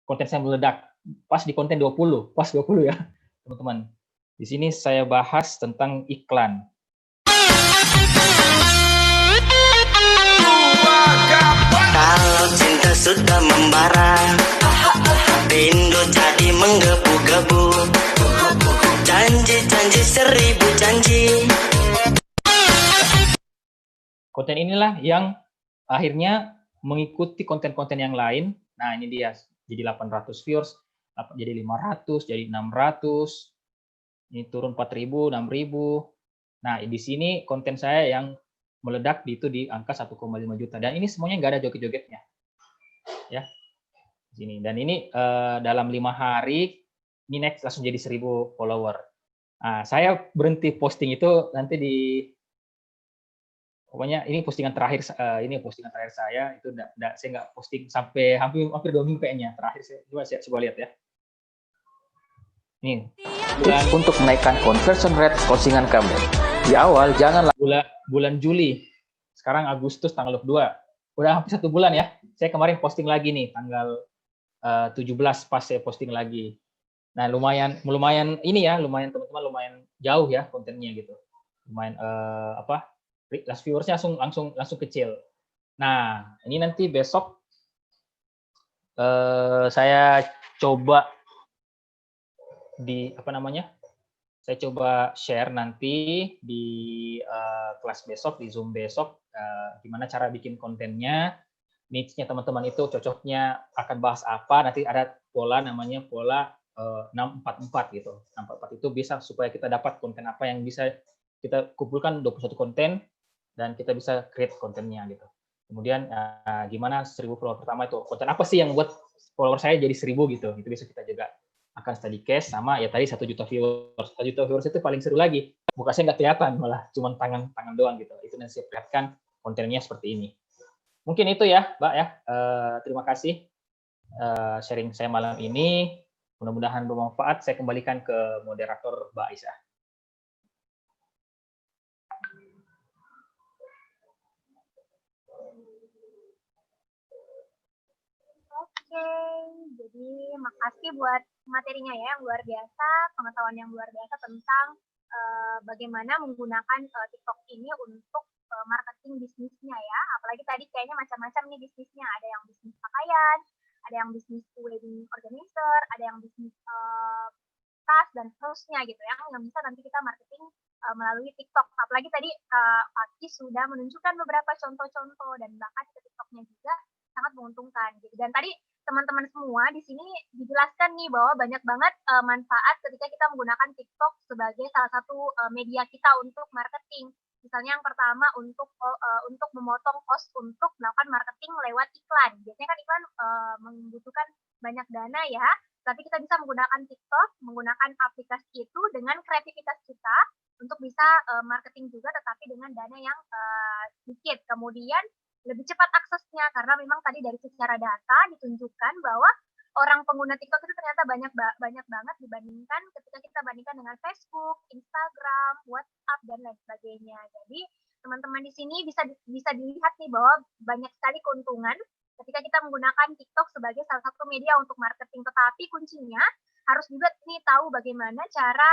B: konten saya meledak. Pas di konten 20, pas 20 ya, teman-teman. Di sini saya bahas tentang iklan.
E: Kalau cinta sudah membara, rindu jadi menggebu-gebu, janji-janji 1000 janji.
B: Konten inilah yang akhirnya mengikuti konten-konten yang lain. Nah, ini dia. Jadi 800 viewers, jadi 500, jadi 600. Ini turun 4.000, 6.000. Nah, di sini konten saya yang meledak itu di angka 1,5 juta. Dan ini semuanya nggak ada joget-jogetnya. Ya. Di sini. Dan ini dalam 5 hari, ini next langsung jadi 1.000 follower. Nah, saya berhenti posting itu nanti di pokoknya ini postingan terakhir saya itu saya nggak posting sampai hampir 2 minggu kayaknya terakhir saya coba lihat ya. Nih, untuk menaikkan conversion rate postingan kamu. Di awal janganlah bulan Juli. Sekarang Agustus tanggal 22. Udah hampir 1 bulan ya. Saya kemarin posting lagi nih tanggal 17 pas saya posting lagi. Nah, lumayan ini ya, teman-teman lumayan jauh ya kontennya gitu. Lumayan last viewersnya langsung kecil. Nah, ini nanti besok saya coba di apa namanya? Saya coba share nanti di kelas besok, di Zoom besok, gimana cara bikin kontennya, niche-nya teman-teman itu cocoknya akan bahas apa, nanti ada pola namanya pola 644 gitu. 644 itu bisa supaya kita dapat konten apa yang bisa kita kumpulkan 21 konten dan kita bisa create kontennya gitu. Kemudian gimana 1000 follower pertama itu, konten apa sih yang buat follower saya jadi 1000 gitu, itu bisa kita juga akan study case sama ya tadi 1 juta viewers. 1 juta viewers itu paling seru lagi. Muka saya nggak kelihatan, malah cuma tangan doang gitu. Itu nanti saya perlihatkan kontennya seperti ini. Mungkin itu ya, Mbak ya. Terima kasih sharing saya malam ini. Mudah-mudahan bermanfaat. Saya kembalikan ke moderator Mbak Aisyah.
A: Oke, jadi makasih buat materinya ya yang luar biasa, pengetahuan yang luar biasa tentang bagaimana menggunakan TikTok ini untuk marketing bisnisnya ya. Apalagi tadi kayaknya macam-macam nih bisnisnya. Ada yang bisnis pakaian, ada yang bisnis wedding organizer, ada yang bisnis tas dan seterusnya gitu ya, yang bisa nanti kita marketing melalui TikTok. Apalagi tadi Aki sudah menunjukkan beberapa contoh-contoh dan bahkan ke TikToknya juga sangat menguntungkan gitu. Dan tadi teman-teman semua di sini dijelaskan nih bahwa banyak banget manfaat ketika kita menggunakan TikTok sebagai salah satu media kita untuk marketing. Misalnya yang pertama untuk memotong cost untuk melakukan marketing lewat iklan. Biasanya kan iklan membutuhkan banyak dana ya, tapi kita bisa menggunakan TikTok, menggunakan aplikasi itu dengan kreativitas kita untuk bisa marketing juga, tetapi dengan dana yang sedikit. Kemudian lebih cepat aksesnya karena memang tadi dari secara data ditunjukkan bahwa orang pengguna TikTok itu ternyata banyak banget dibandingkan ketika kita bandingkan dengan Facebook, Instagram, WhatsApp dan lain sebagainya. Jadi teman-teman di sini bisa dilihat nih bahwa banyak sekali keuntungan ketika kita menggunakan TikTok sebagai salah satu media untuk marketing. Tetapi kuncinya harus juga nih tahu bagaimana cara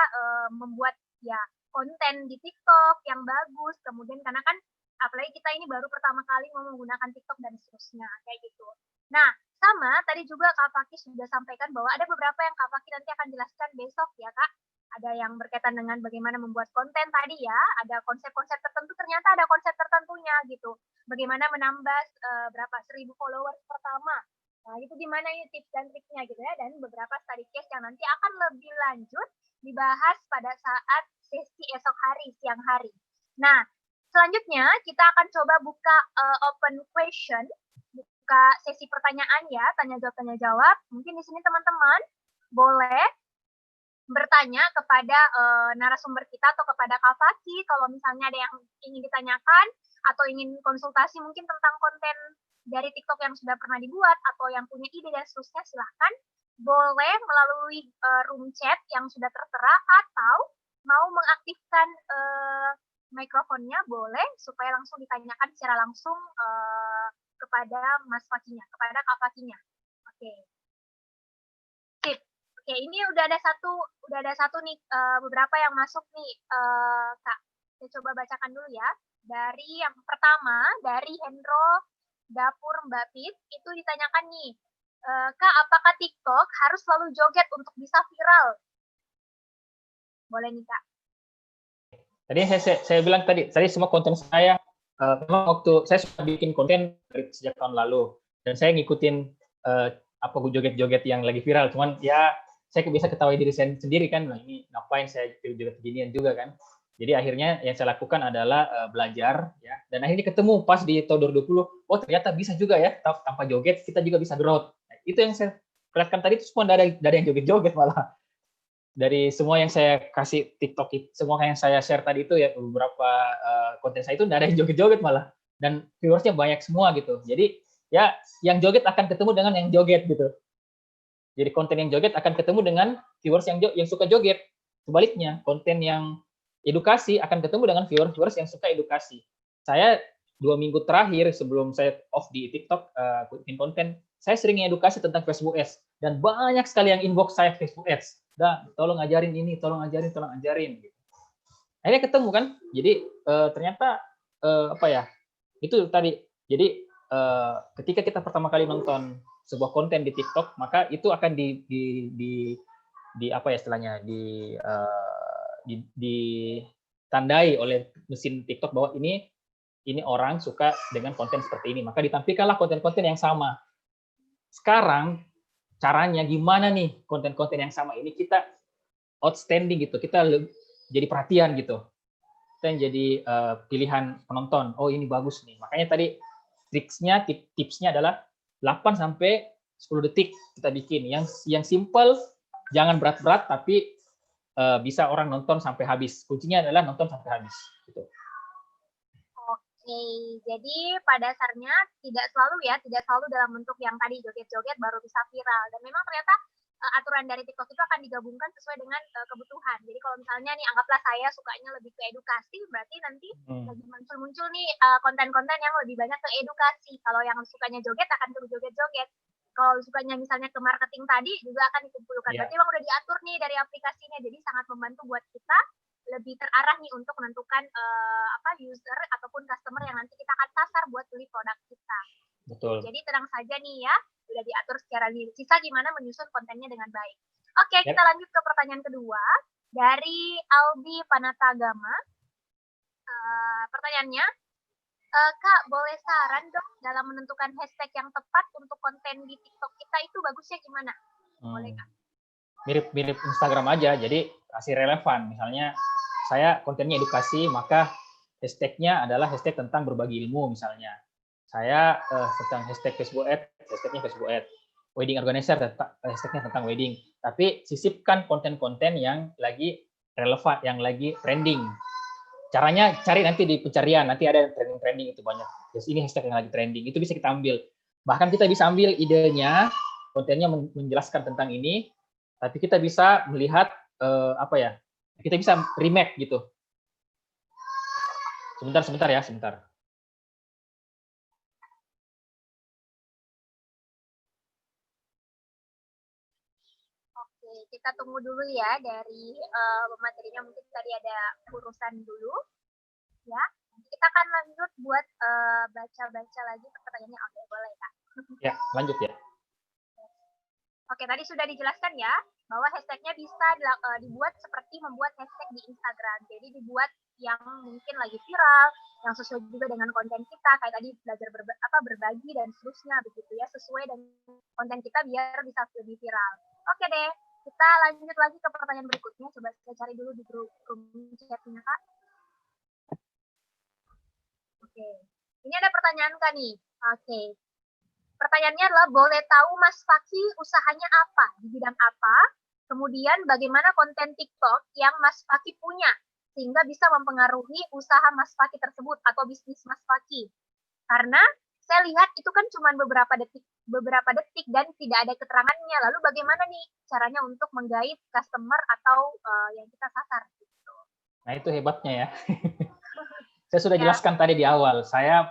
A: membuat ya konten di TikTok yang bagus. Kemudian karena kan apalagi kita ini baru pertama kali mau menggunakan TikTok dan seterusnya kayak gitu. Nah, sama tadi juga Kak Fakih sudah sampaikan bahwa ada beberapa yang Kak Fakih nanti akan jelaskan besok ya Kak. Ada yang berkaitan dengan bagaimana membuat konten tadi ya, ada konsep-konsep tertentu, ternyata ada konsep tertentunya gitu. Bagaimana menambah 1000 followers pertama. Nah, itu gimana ini tips dan triknya gitu ya, dan beberapa study case yang nanti akan lebih lanjut dibahas pada saat sesi esok hari, siang hari. Nah, selanjutnya kita akan coba buka open question, buka sesi pertanyaan ya, tanya jawab. Mungkin di sini teman-teman boleh bertanya kepada narasumber kita atau kepada Kak Fakih kalau misalnya ada yang ingin ditanyakan atau ingin konsultasi mungkin tentang konten dari TikTok yang sudah pernah dibuat atau yang punya ide dan seterusnya, silahkan boleh melalui room chat yang sudah tertera atau mau mengaktifkan mikrofonnya boleh supaya langsung ditanyakan secara langsung kepada Mas Fakihnya, kepada Kak Fakihnya. Oke. Sip. Oke, ini udah ada satu nih beberapa yang masuk nih Kak. Saya coba bacakan dulu ya. Dari yang pertama dari Hendro Dapur Mbak Pit itu ditanyakan nih, Kak, apakah TikTok harus selalu joget untuk bisa viral? Boleh nih Kak.
B: Tadi saya bilang tadi semua konten saya memang waktu saya sudah bikin konten sejak tahun lalu dan saya ngikutin apa joget-joget yang lagi viral, cuman ya saya bisa ketahui diri saya sendiri kan, nah ini ngapain saya joget beginian juga kan. Jadi akhirnya yang saya lakukan adalah belajar ya, dan akhirnya ketemu pas di tahun 2020, oh ternyata bisa juga ya tanpa joget kita juga bisa growth. Nah, itu yang saya perlihatkan tadi itu semua dari yang joget-joget malah. Dari semua yang saya kasih TikTok itu, semua yang saya share tadi itu ya beberapa konten saya itu nggak ada yang joget-joget malah, dan viewersnya banyak semua gitu. Jadi ya yang joget akan ketemu dengan yang joget gitu. Jadi konten yang joget akan ketemu dengan viewers yang suka joget. Sebaliknya konten yang edukasi akan ketemu dengan viewers yang suka edukasi. Saya 2 minggu terakhir sebelum saya off di TikTok bikin konten, saya sering edukasi tentang Facebook Ads dan banyak sekali yang inbox saya Facebook Ads. Tolong ajarin ini, tolong ajarin gitu. Akhirnya ketemu kan. Jadi ternyata apa ya? Itu tadi. Jadi ketika kita pertama kali nonton sebuah konten di TikTok, maka itu akan apa ya istilahnya, ditandai oleh mesin TikTok bahwa ini orang suka dengan konten seperti ini, maka ditampilkanlah konten-konten yang sama. Sekarang caranya gimana nih konten-konten yang sama ini kita outstanding gitu, kita jadi perhatian gitu, kita yang jadi pilihan penonton. Oh ini bagus nih, makanya tadi tipsnya adalah 8 sampai 10 detik kita bikin yang simple, jangan berat-berat tapi bisa orang nonton sampai habis. Kuncinya adalah nonton sampai habis gitu.
A: Oke, jadi pada dasarnya tidak selalu dalam bentuk yang tadi joget-joget baru bisa viral. Dan memang ternyata aturan dari TikTok itu akan digabungkan sesuai dengan kebutuhan. Jadi kalau misalnya nih anggaplah saya sukanya lebih ke edukasi, berarti nanti lagi muncul nih konten-konten yang lebih banyak ke edukasi. Kalau yang sukanya joget akan ke joget-joget. Kalau sukanya misalnya ke marketing tadi juga akan dikumpulkan. Berarti emang udah diatur nih dari aplikasinya. Jadi sangat membantu buat kita lebih terarah nih untuk menentukan user ataupun customer yang nanti kita akan sasar buat beli produk kita.
B: Betul.
A: Jadi tenang saja nih ya, udah diatur secara sisa gimana menyusun kontennya dengan baik. Oke, kita lanjut ke pertanyaan kedua dari Albi Panatagama. Pertanyaannya, Kak, boleh saran dong dalam menentukan hashtag yang tepat untuk konten di TikTok kita itu bagusnya gimana? Boleh Kak?
B: Mirip Instagram aja, jadi kasih relevan. Misalnya saya kontennya edukasi, maka hashtagnya adalah hashtag tentang berbagi ilmu misalnya. Saya tentang hashtag Facebook Ads, hashtagnya Facebook Ads. Wedding organizer, hashtagnya tentang wedding. Tapi sisipkan konten-konten yang lagi relevan, yang lagi trending. Caranya cari nanti di pencarian, nanti ada trending itu banyak. Terus ini hashtag yang lagi trending, itu bisa kita ambil. Bahkan kita bisa ambil idenya, kontennya menjelaskan tentang ini, tapi kita bisa melihat kita bisa remake gitu. Sebentar ya.
A: Oke, kita tunggu dulu ya dari materinya, mungkin tadi ada urusan dulu. Ya, kita akan lanjut buat baca-baca lagi pertanyaannya. Oke, boleh Kak?
B: Ya, lanjut ya.
A: Oke, tadi sudah dijelaskan ya, bahwa hashtagnya bisa dibuat seperti membuat hashtag di Instagram. Jadi dibuat yang mungkin lagi viral, yang sesuai juga dengan konten kita, kayak tadi belajar berbagi dan seterusnya begitu ya, sesuai dengan konten kita biar bisa lebih viral. Oke deh, kita lanjut lagi ke pertanyaan berikutnya. Coba saya cari dulu di grup chatnya Kak. Oke, ini ada pertanyaan Kak nih. Oke. Pertanyaannya adalah, boleh tahu Mas Faki usahanya apa, di bidang apa, kemudian bagaimana konten TikTok yang Mas Faki punya, sehingga bisa mempengaruhi usaha Mas Faki tersebut atau bisnis Mas Faki. Karena saya lihat itu kan cuma beberapa detik dan tidak ada keterangannya. Lalu bagaimana nih caranya untuk menggait customer atau yang kita sasar? Gitu.
B: Nah itu hebatnya ya. Saya sudah jelaskan tadi di awal. Saya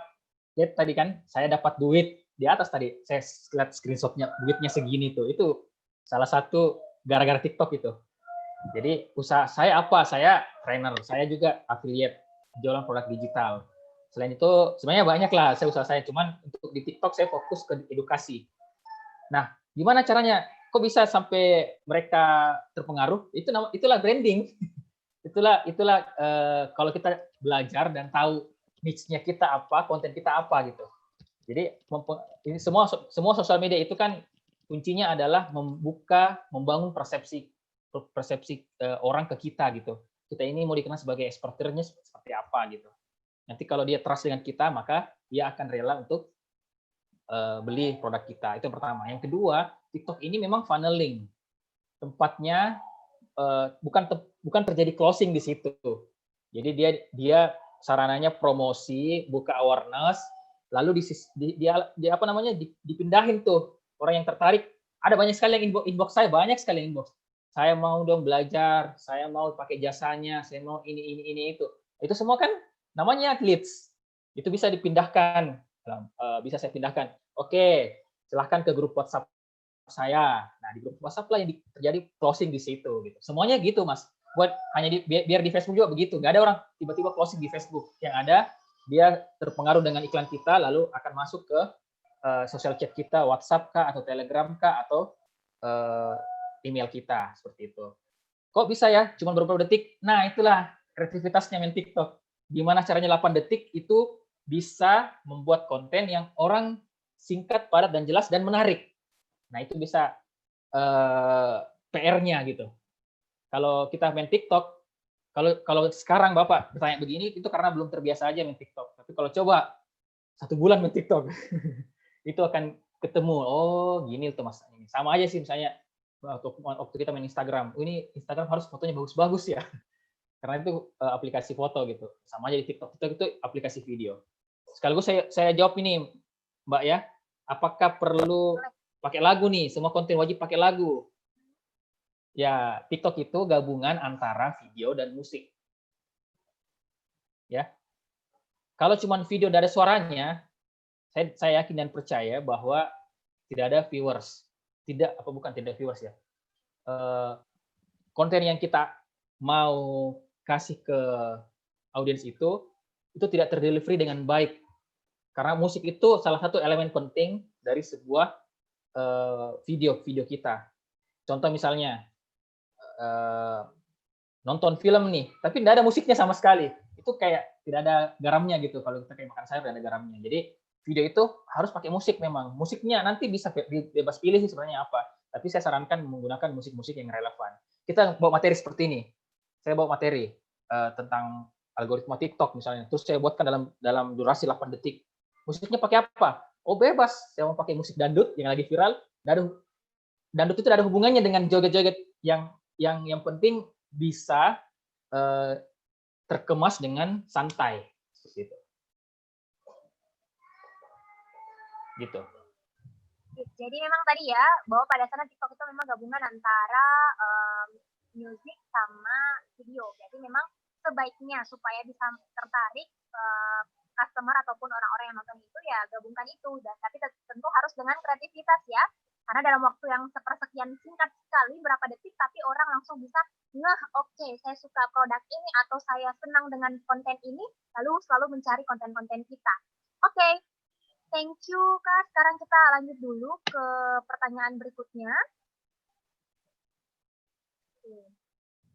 B: lihat tadi kan, saya dapat duit di atas tadi, saya lihat screenshotnya, duitnya segini tuh, itu salah satu gara-gara TikTok itu. Jadi usaha saya apa? Saya trainer, saya juga affiliate, jualan produk digital. Selain itu sebenarnya banyak lah usaha saya, cuman untuk di TikTok saya fokus ke edukasi. Nah, gimana caranya? Kok bisa sampai mereka terpengaruh? Itulah branding. itulah kalau kita belajar dan tahu niche-nya kita apa, konten kita apa gitu. Jadi ini semua sosial media itu kan kuncinya adalah membangun persepsi orang ke kita gitu. Kita ini mau dikenal sebagai exporternya seperti apa gitu. Nanti kalau dia trust dengan kita, maka dia akan rela untuk beli produk kita. Itu yang pertama. Yang kedua, TikTok ini memang funneling. Tempatnya bukan terjadi closing di situ. Jadi dia sarananya promosi, buka awareness, lalu dipindahin tuh orang yang tertarik. Ada banyak sekali yang inbox saya, banyak sekali yang inbox. Saya mau dong belajar, saya mau pakai jasanya, saya mau ini itu. Itu semua kan namanya leads. Itu bisa dipindahkan, bisa saya pindahkan. Oke, silahkan ke grup WhatsApp saya. Nah di grup WhatsApp lah yang terjadi closing di situ. Gitu. Semuanya gitu Mas. Biar di Facebook juga begitu. Nggak ada orang tiba-tiba closing di Facebook. Yang ada dia terpengaruh dengan iklan kita, lalu akan masuk ke social chat kita, WhatsApp kah, atau Telegram kah, atau email kita seperti itu. Kok bisa ya? Cuma beberapa detik. Nah, itulah kreativitasnya main TikTok. Gimana caranya 8 detik itu bisa membuat konten yang orang singkat, padat, dan jelas dan menarik. Nah, itu bisa PR-nya gitu. Kalau kita main TikTok, kalau sekarang Bapak bertanya begini, itu karena belum terbiasa aja main TikTok. Tapi kalau coba 1 bulan main TikTok, itu akan ketemu, oh gini tuh Mas. Sama aja sih misalnya waktu kita main Instagram. Ini Instagram harus fotonya bagus-bagus ya. Karena itu aplikasi foto gitu. Sama aja di TikTok. TikTok itu aplikasi video. Sekaligus saya jawab ini, Mbak ya. Apakah perlu pakai lagu nih? Semua konten wajib pakai lagu. Ya, TikTok itu gabungan antara video dan musik. Ya. Kalau cuma video dari suaranya, saya yakin dan percaya bahwa tidak ada viewers. Tidak viewers ya. Konten yang kita mau kasih ke audiens itu tidak terdelivery dengan baik. Karena musik itu salah satu elemen penting dari sebuah video kita. Contoh misalnya nonton film nih, tapi tidak ada musiknya sama sekali. Itu kayak tidak ada garamnya gitu. Kalau kita kayak makan sayur tidak ada garamnya. Jadi video itu harus pakai musik memang. Musiknya nanti bisa bebas pilih sih sebenarnya apa. Tapi saya sarankan menggunakan musik-musik yang relevan. Kita bawa materi seperti ini. Saya bawa materi tentang algoritma TikTok misalnya. Terus saya buatkan dalam durasi 8 detik. Musiknya pakai apa? Oh bebas. Saya mau pakai musik dangdut yang lagi viral. Dangdut itu tidak ada hubungannya dengan joget-joget yang penting bisa terkemas dengan santai seperti itu. Gitu.
A: Jadi memang tadi ya, bahwa pada sana TikTok itu memang gabungan antara musik sama video. Jadi memang sebaiknya supaya bisa tertarik customer ataupun orang-orang yang nonton itu ya gabungkan itu. Dan tapi tentu harus dengan kreativitas ya. Karena dalam waktu yang sepersekian singkat sekali, berapa detik, tapi orang langsung bisa oke, saya suka produk ini atau saya senang dengan konten ini, lalu selalu mencari konten-konten kita. Oke. Thank you, Kak. Sekarang kita lanjut dulu ke pertanyaan berikutnya.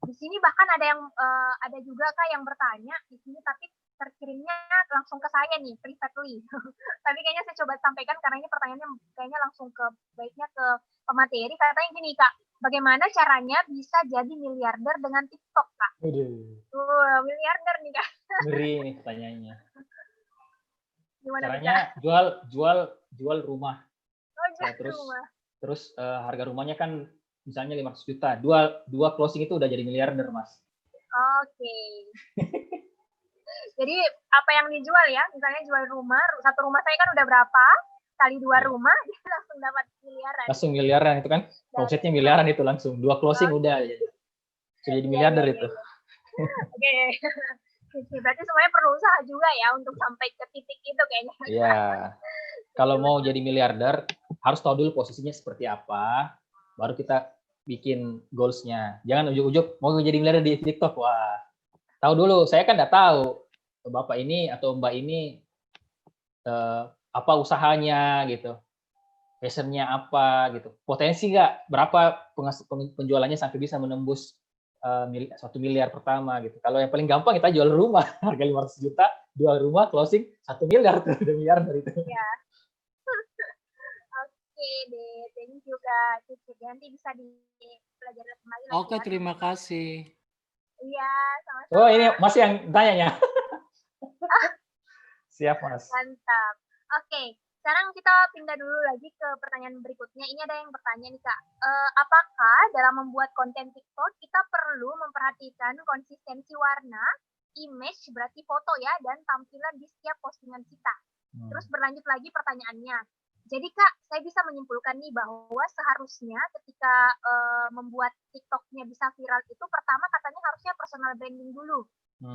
A: Di sini bahkan ada juga Kak yang bertanya di sini, tapi terkirimnya langsung ke saya nih, privately. Tapi kayaknya saya coba sampaikan karena ini pertanyaannya kayaknya langsung baiknya ke pemateri. Katanya gini Kak, bagaimana caranya bisa jadi miliarder dengan TikTok Kak? Miliarder nih Kak.
B: Ngeri nih pertanyaannya.
A: Gimana
B: caranya jual rumah. Terus harga rumahnya kan misalnya 500 juta. Dua closing itu udah jadi miliarder, Mas.
A: Oke. Jadi apa yang dijual ya? Misalnya jual rumah, satu rumah saya kan udah berapa? Kali 2 rumah, dia langsung dapat miliaran. Langsung
B: miliaran itu kan. Omsetnya miliaran itu langsung. 2 closing udah sudah jadi miliarder itu.
A: Oke. Berarti semuanya perlu usaha juga ya untuk sampai ke titik itu kayaknya.
B: Iya. Kalau mau jadi miliarder, harus tahu dulu posisinya seperti apa, baru kita bikin goals-nya. Jangan ujuk-ujuk mau jadi miliarder di TikTok. Wah, tahu dulu. Saya kan nggak tahu Bapak ini atau Mbak ini apa usahanya gitu. Passion-nya apa gitu. Potensi nggak? Berapa penjualannya sampai bisa menembus 1 miliar pertama gitu. Kalau yang paling gampang kita jual rumah harga 500 juta, 2 rumah closing 1 miliar tuh, 1 miliar dari itu.
A: Ya. Oke deh, thank you Kak. Nanti bisa dipelajari kembali.
F: Oke, terima kasih.
A: Iya, sama-sama.
B: Oh, ini masih yang tanya. Siap, Mas.
A: Mantap. Oke. Sekarang kita pindah dulu lagi ke pertanyaan berikutnya. Ini ada yang bertanya nih Kak, apakah dalam membuat konten TikTok kita perlu memperhatikan konsistensi warna, image berarti foto ya, dan tampilan di setiap postingan kita. Terus berlanjut lagi pertanyaannya. Jadi Kak, saya bisa menyimpulkan nih bahwa seharusnya ketika membuat TikTok-nya bisa viral itu pertama katanya harusnya personal branding dulu.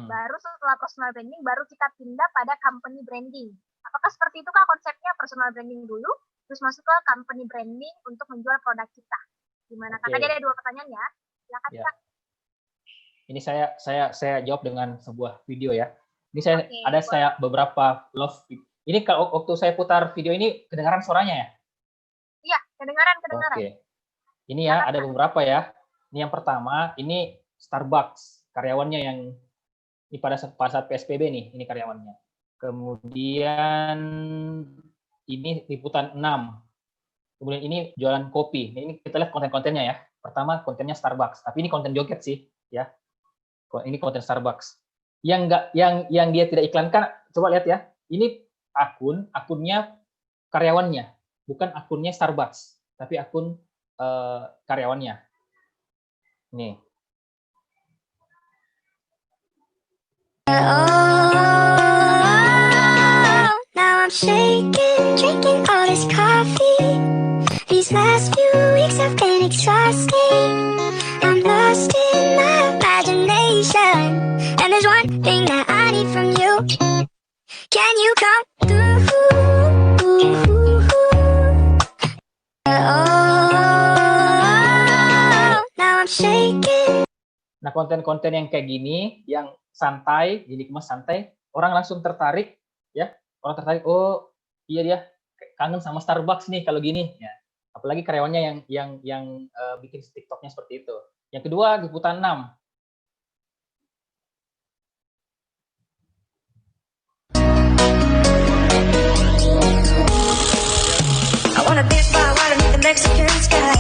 A: Baru setelah personal branding baru kita pindah pada company branding. Apakah seperti itu Kak konsepnya, personal branding dulu, terus masuk ke company branding untuk menjual produk kita? Gimana Kak? Tadi ada 2 pertanyaan ya. Silakan Kak.
B: Ini saya jawab dengan sebuah video ya. Ini saya beberapa love. Ini kalau waktu saya putar video ini kedengaran suaranya ya?
A: Iya, kedengaran.
B: Oke. Ini ya, ada beberapa ya. Ini yang pertama, ini Starbucks, karyawannya yang ini pada saat PSBB nih, ini karyawannya. Kemudian ini liputan 6. Kemudian ini jualan kopi. Ini kita lihat konten-kontennya ya. Pertama kontennya Starbucks, tapi ini konten joget sih, ya. Ini konten Starbucks. Yang dia tidak iklankan, coba lihat ya. Ini akunnya karyawannya, bukan akunnya Starbucks, tapi akun karyawannya. Nih.
F: Now I'm shaking, drinking all this coffee. These last few weeks have been exhausting. I'm lost in my imagination, and there's one thing that I need from you. Can you come through? Now I'm shaking.
B: Nah, konten-konten yang kayak gini, yang santai, jadi dikemas santai, orang langsung tertarik, ya. Orang tertarik, oh iya dia kangen sama Starbucks nih kalau gini, ya. Apalagi karyawannya yang bikin TikToknya seperti itu. Yang kedua, liputan 6.
F: I wanna dance by water beneath the Mexican sky.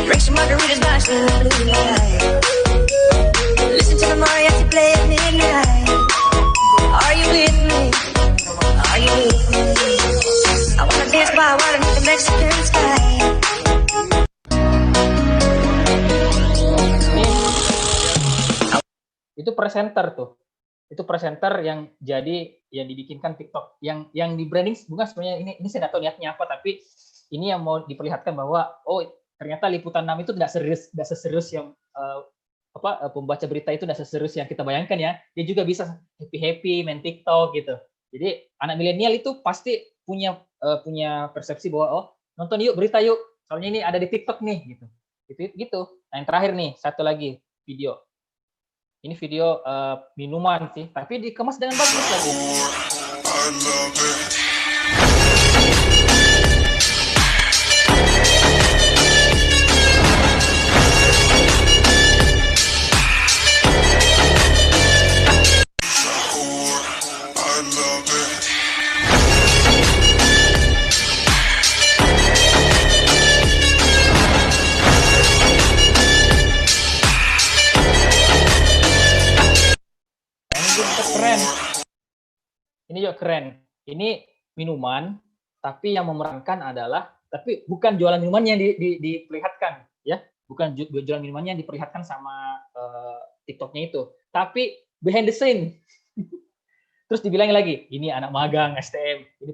F: Drink some margaritas by the blue light. Listen to the mariachi play at midnight. Are you with me? Are you with me? I wanna dance by water beneath the Mexican sky.
B: Itu presenter tuh. Itu presenter yang dibikinkan TikTok. Yang di branding bukan sebenarnya ini saya nggak tahu niatnya apa, tapi ini yang mau diperlihatkan bahwa ternyata liputan 6 itu tidak seserius yang pembaca berita itu tidak seserius yang kita bayangkan ya. Dia juga bisa happy main TikTok gitu. Jadi anak milenial itu pasti punya persepsi bahwa nonton yuk berita yuk. Soalnya ini ada di TikTok nih gitu. Gitu. Nah, yang terakhir nih, satu lagi video. Ini video minuman sih, tapi dikemas dengan bagus lagi. Keren. Ini juga keren. Ini minuman, tapi yang memerankan adalah, tapi bukan jualan minuman yang diperlihatkan, ya, bukan jualan minuman yang diperlihatkan sama TikToknya itu, tapi behind the scene. Terus dibilang lagi, ini anak magang STM, ini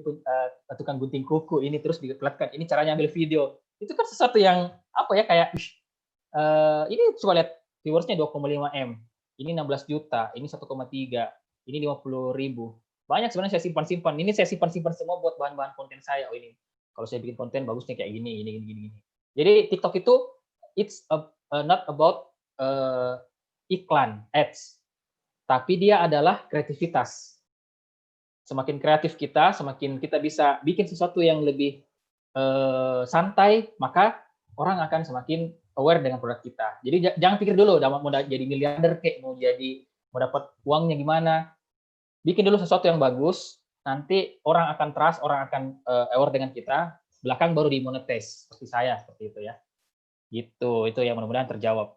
B: tukang gunting kuku, ini terus diperlihatkan, ini caranya ambil video. Itu kan sesuatu yang apa ya kayak, ini coba lihat viewersnya 2,5 M. Ini 16 juta, ini 1,3, ini 50.000. Banyak sebenarnya saya simpan-simpan. Ini saya simpan-simpan semua buat bahan-bahan konten saya. Oh ini, kalau saya bikin konten bagusnya kayak gini. Jadi TikTok itu it's not about iklan, ads, tapi dia adalah kreativitas. Semakin kreatif kita, semakin kita bisa bikin sesuatu yang lebih santai, maka orang akan semakin aware dengan produk kita. Jadi jangan pikir dulu mau jadi miliarder kayak mau dapat uangnya gimana. Bikin dulu sesuatu yang bagus, nanti orang akan trust, orang akan aware dengan kita, belakang baru dimonetize seperti saya seperti itu ya. Gitu, itu yang mudah-mudahan terjawab.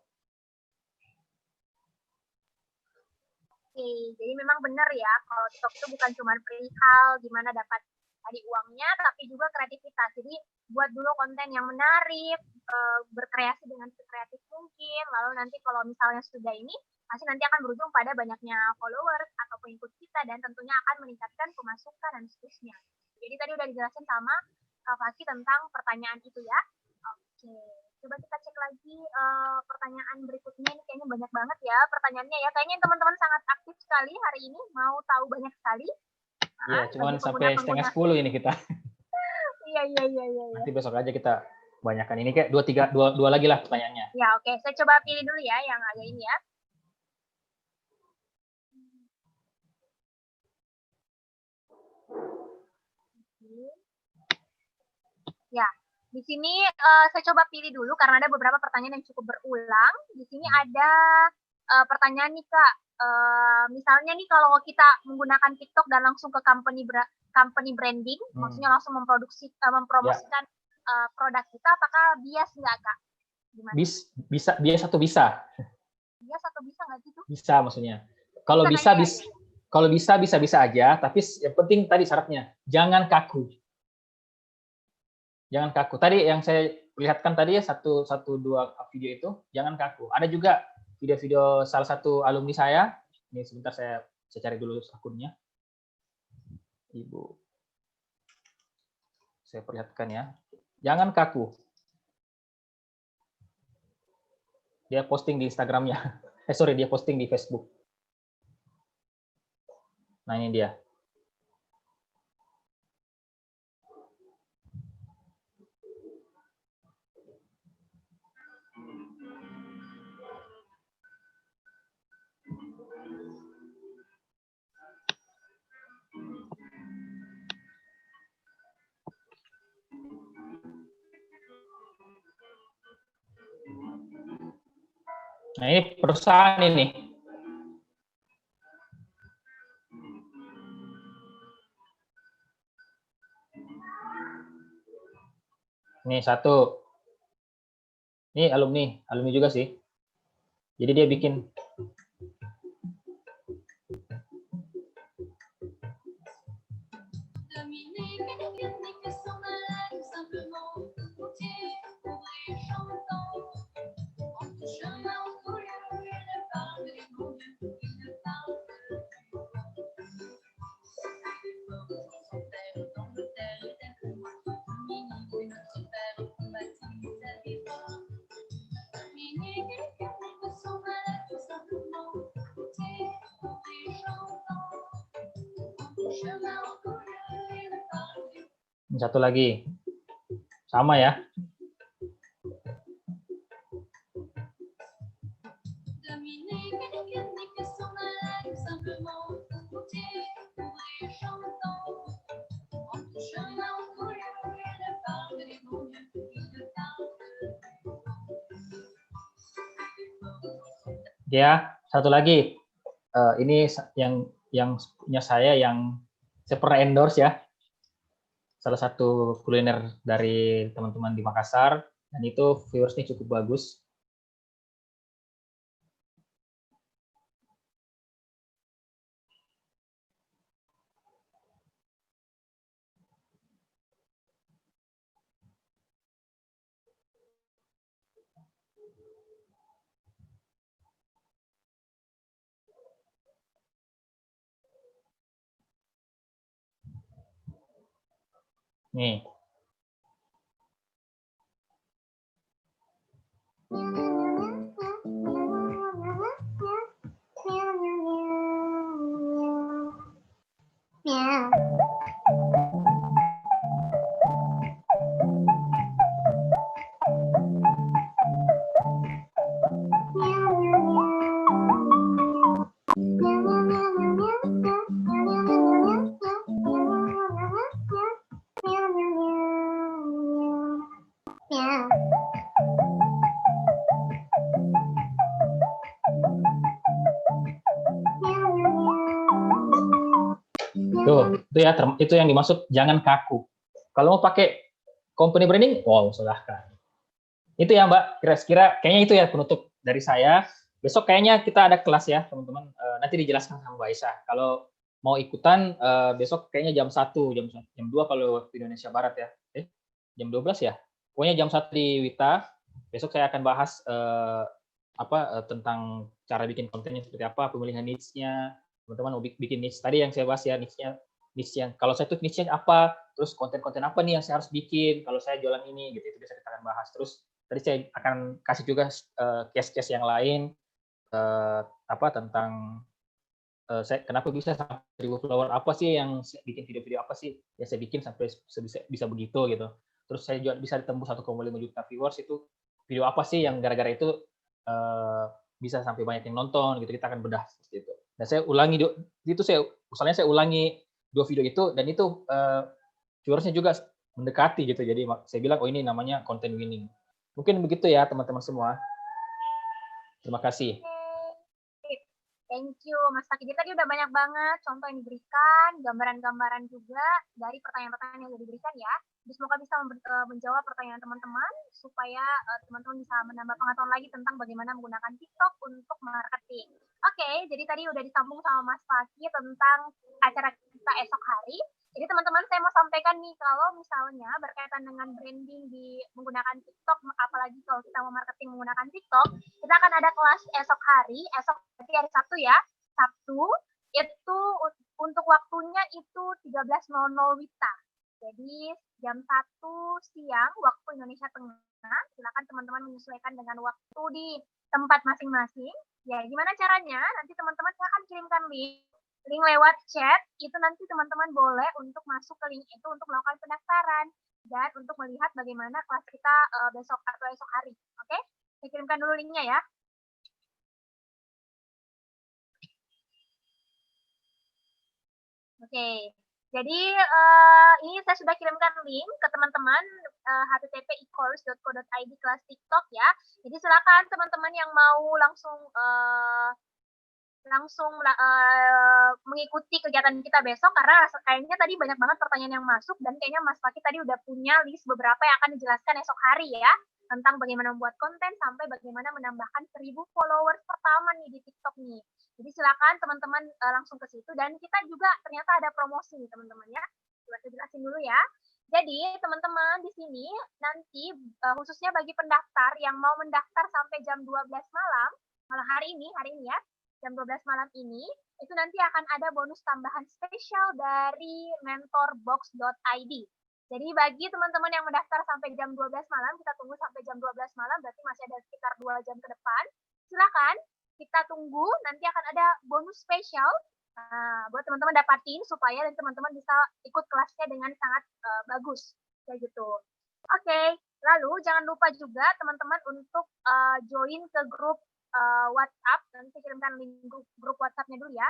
A: Oke, jadi memang benar ya kalau TikTok itu bukan cuma perihal gimana dapat tadi uangnya, tapi juga kreativitas. Jadi buat dulu konten yang menarik, berkreasi dengan sekreatif mungkin, lalu nanti kalau misalnya sudah ini, pasti nanti akan berujung pada banyaknya followers atau pengikut kita, dan tentunya akan meningkatkan pemasukan dan seterusnya. Jadi tadi udah dijelasin sama Kak Faki tentang pertanyaan itu ya. Oke, coba kita cek lagi pertanyaan berikutnya. Ini kayaknya banyak banget ya pertanyaannya ya. Kayaknya teman-teman sangat aktif sekali hari ini, mau tahu banyak sekali.
B: Iya, cuman sampai 9:30 ini kita.
A: Iya.
B: Nanti besok aja kita banyakkan. Ini kayak dua lagi lah pertanyaannya.
A: Ya, oke. Saya coba pilih dulu ya yang agak ini ya. Ya, Di sini saya coba pilih dulu karena ada beberapa pertanyaan yang cukup berulang. Di sini ada pertanyaan nih Kak. Misalnya nih kalau kita menggunakan TikTok dan langsung ke company branding, maksudnya langsung mempromosikan produk kita, apakah bias nggak Kak? Gimana?
B: Bisa, bias atau bisa?
A: Bias atau bisa nggak gitu?
B: Bisa maksudnya. Kalau bisa aja, tapi yang penting tadi syaratnya jangan kaku. Jangan kaku. Tadi yang saya lihatkan tadi ya satu dua video itu jangan kaku. Ada juga video-video salah satu alumni saya. Ini sebentar saya cari dulu akunnya. Ibu. Saya perlihatkan ya. Jangan kaku. Dia posting di Instagramnya. Dia posting di Facebook. Nah, ini dia. Nah, ini perusahaan ini. Ini satu. Ini alumni juga sih. Jadi dia bikin satu lagi. Sama ya. Ya, satu lagi. Ini yang punya saya yang saya pernah endorse ya. Salah satu kuliner dari teman-teman di Makassar, dan itu viewersnya cukup bagus. Nih. Tuh, itu yang dimaksud jangan kaku. Kalau mau pakai company branding, wow, silahkan. Itu ya Mbak, kira-kira kayaknya itu ya penutup dari saya. Besok kayaknya kita ada kelas ya teman-teman. Nanti dijelaskan sama Mbak Aisyah. Kalau mau ikutan besok kayaknya jam 1, jam 2 kalau waktu Indonesia Barat ya. Jam 12 ya. Pokoknya jam 1 di Wita. Besok saya akan bahas tentang cara bikin kontennya seperti apa, pemilihan niche-nya. Teman-teman mau bikin niche tadi yang saya bahas ya, niche yang kalau saya tuh niche-nya apa, terus konten-konten apa nih yang saya harus bikin kalau saya jualan ini gitu, itu bisa kita akan bahas. Terus tadi saya akan kasih juga case-case yang lain tentang saya kenapa bisa sampai 1000 follower, apa sih yang bikin video-video apa sih yang saya bikin sampai bisa begitu gitu. Terus saya juga bisa ditembus 1,5 juta viewers, itu video apa sih yang gara-gara itu bisa sampai banyak yang nonton gitu, kita akan bedah seperti itu. Dan saya ulangi itu saya ulangi 2 video itu, dan itu viewersnya juga mendekati gitu. Jadi saya bilang, oh ini namanya content winning. Mungkin begitu ya teman-teman semua. Terima kasih.
A: Oke. Thank you, Mas Fakih. Jadi tadi udah banyak banget contoh yang diberikan, gambaran-gambaran juga dari pertanyaan-pertanyaan yang sudah diberikan ya. Jadi semoga bisa menjawab pertanyaan teman-teman supaya teman-teman bisa menambah pengetahuan lagi tentang bagaimana menggunakan TikTok untuk marketing. Oke, jadi tadi udah disambung sama Mas Fakih tentang acara kita esok hari. Jadi teman-teman saya mau sampaikan nih kalau misalnya berkaitan dengan branding di menggunakan TikTok, apalagi kalau kita mau marketing menggunakan TikTok, kita akan ada kelas esok hari berarti hari Sabtu ya. Sabtu itu untuk waktunya itu 13.00 WITA. Jadi jam 1 siang waktu Indonesia Tengah. Silakan teman-teman menyesuaikan dengan waktu di tempat masing-masing. Ya, gimana caranya? Nanti teman-teman saya akan kirimkan link lewat chat, itu nanti teman-teman boleh untuk masuk ke link itu untuk melakukan pendaftaran dan untuk melihat bagaimana kelas kita besok atau esok hari. Oke? Saya kirimkan dulu linknya ya. Oke. Jadi ini saya sudah kirimkan link ke teman-teman http://ecourse.co.id kelas TikTok ya. Jadi silakan teman-teman yang mau langsung mengikuti kegiatan kita besok karena kayaknya tadi banyak banget pertanyaan yang masuk dan kayaknya Mas Fakih tadi udah punya list beberapa yang akan dijelaskan esok hari ya tentang bagaimana membuat konten sampai bagaimana menambahkan 1.000 followers pertama nih di TikTok nih. Jadi silakan teman-teman langsung ke situ dan kita juga ternyata ada promosi nih teman-teman ya. Coba saya jelasin dulu ya. Jadi teman-teman di sini nanti khususnya bagi pendaftar yang mau mendaftar sampai jam 12 malam, malah hari ini ya. Jam 12 malam ini, itu nanti akan ada bonus tambahan spesial dari mentorbox.id. Jadi bagi teman-teman yang mendaftar sampai jam 12 malam, kita tunggu sampai jam 12 malam, berarti masih ada sekitar 2 jam ke depan. Silakan, kita tunggu, nanti akan ada bonus spesial buat teman-teman dapatin supaya teman-teman bisa ikut kelasnya dengan sangat bagus. Kayak gitu. Oke, lalu jangan lupa juga teman-teman untuk join ke grup WhatsApp, nanti saya kirimkan link grup WhatsApp-nya dulu ya.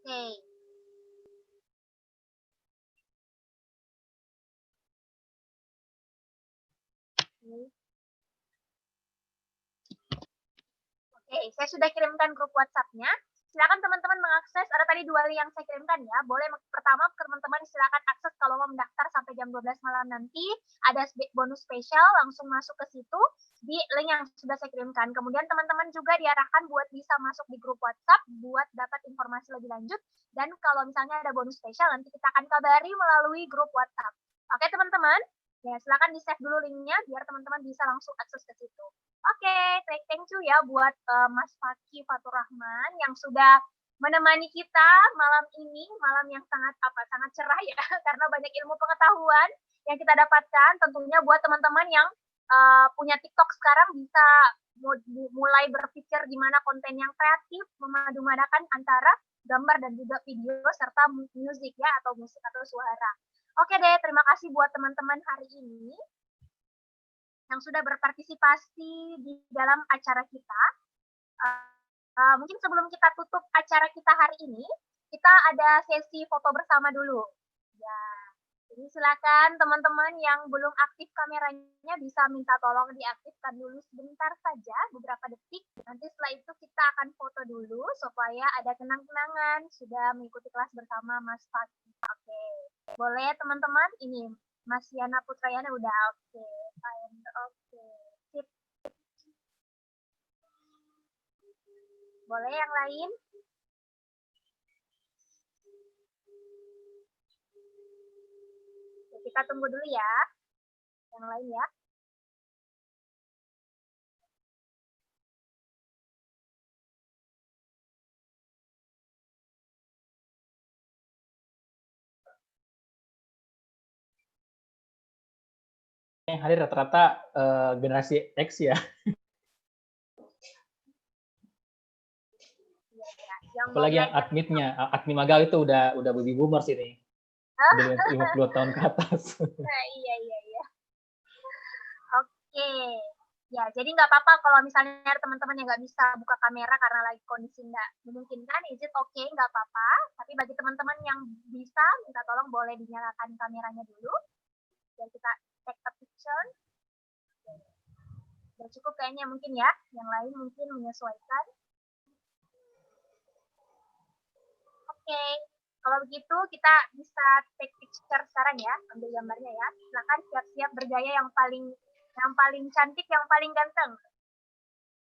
A: Oke. Oke, saya sudah kirimkan grup WhatsApp-nya. Silakan teman-teman mengakses, ada tadi 2 link yang saya kirimkan ya. Boleh pertama teman-teman silakan akses kalau mau mendaftar sampai jam 12 malam nanti. Ada bonus spesial, langsung masuk ke situ di link yang sudah saya kirimkan. Kemudian teman-teman juga diarahkan buat bisa masuk di grup WhatsApp buat dapat informasi lebih lanjut. Dan kalau misalnya ada bonus spesial, nanti kita akan kabari melalui grup WhatsApp. Oke teman-teman? Ya, silakan di-save dulu linknya biar teman-teman bisa langsung akses ke situ. Oke, thank you ya buat Mas Fakih Fatur Rahman yang sudah menemani kita malam ini, malam yang sangat cerah ya, karena banyak ilmu pengetahuan yang kita dapatkan. Tentunya buat teman-teman yang punya TikTok sekarang bisa mulai berpikir gimana konten yang kreatif, memadu-madakan antara gambar dan juga video serta musik ya, atau musik atau suara. Oke deh, terima kasih buat teman-teman hari ini yang sudah berpartisipasi di dalam acara kita. Mungkin sebelum kita tutup acara kita hari ini, kita ada sesi foto bersama dulu. Ya, jadi silakan teman-teman yang belum aktif kameranya bisa minta tolong diaktifkan dulu sebentar saja, beberapa detik. Nanti setelah itu kita akan foto dulu supaya ada kenang-kenangan sudah mengikuti kelas bersama Mas Fakih. Oke, boleh teman-teman? Ini Mas Yana Putrayana udah oke. Oke. Sip. Boleh yang lain? Oke, kita tunggu dulu ya. Yang lain ya.
B: Yang hadir rata-rata generasi X ya. Apalagi yang adminnya, admin magang itu udah baby boomers ini. Udah 50 tahun ke atas.
A: Nah, iya. Oke. Ya, jadi nggak apa-apa kalau misalnya ada teman-teman yang nggak bisa buka kamera karena lagi kondisi nggak memungkinkan, is it okay, nggak apa-apa. Tapi bagi teman-teman yang bisa, minta tolong boleh dinyalakan kameranya dulu. Dan kita take a picture. Udah cukup kayaknya mungkin ya, yang lain mungkin menyesuaikan. Oke, kalau begitu kita bisa take picture sekarang ya, ambil gambarnya ya. Silakan siap-siap bergaya yang paling cantik, yang paling ganteng.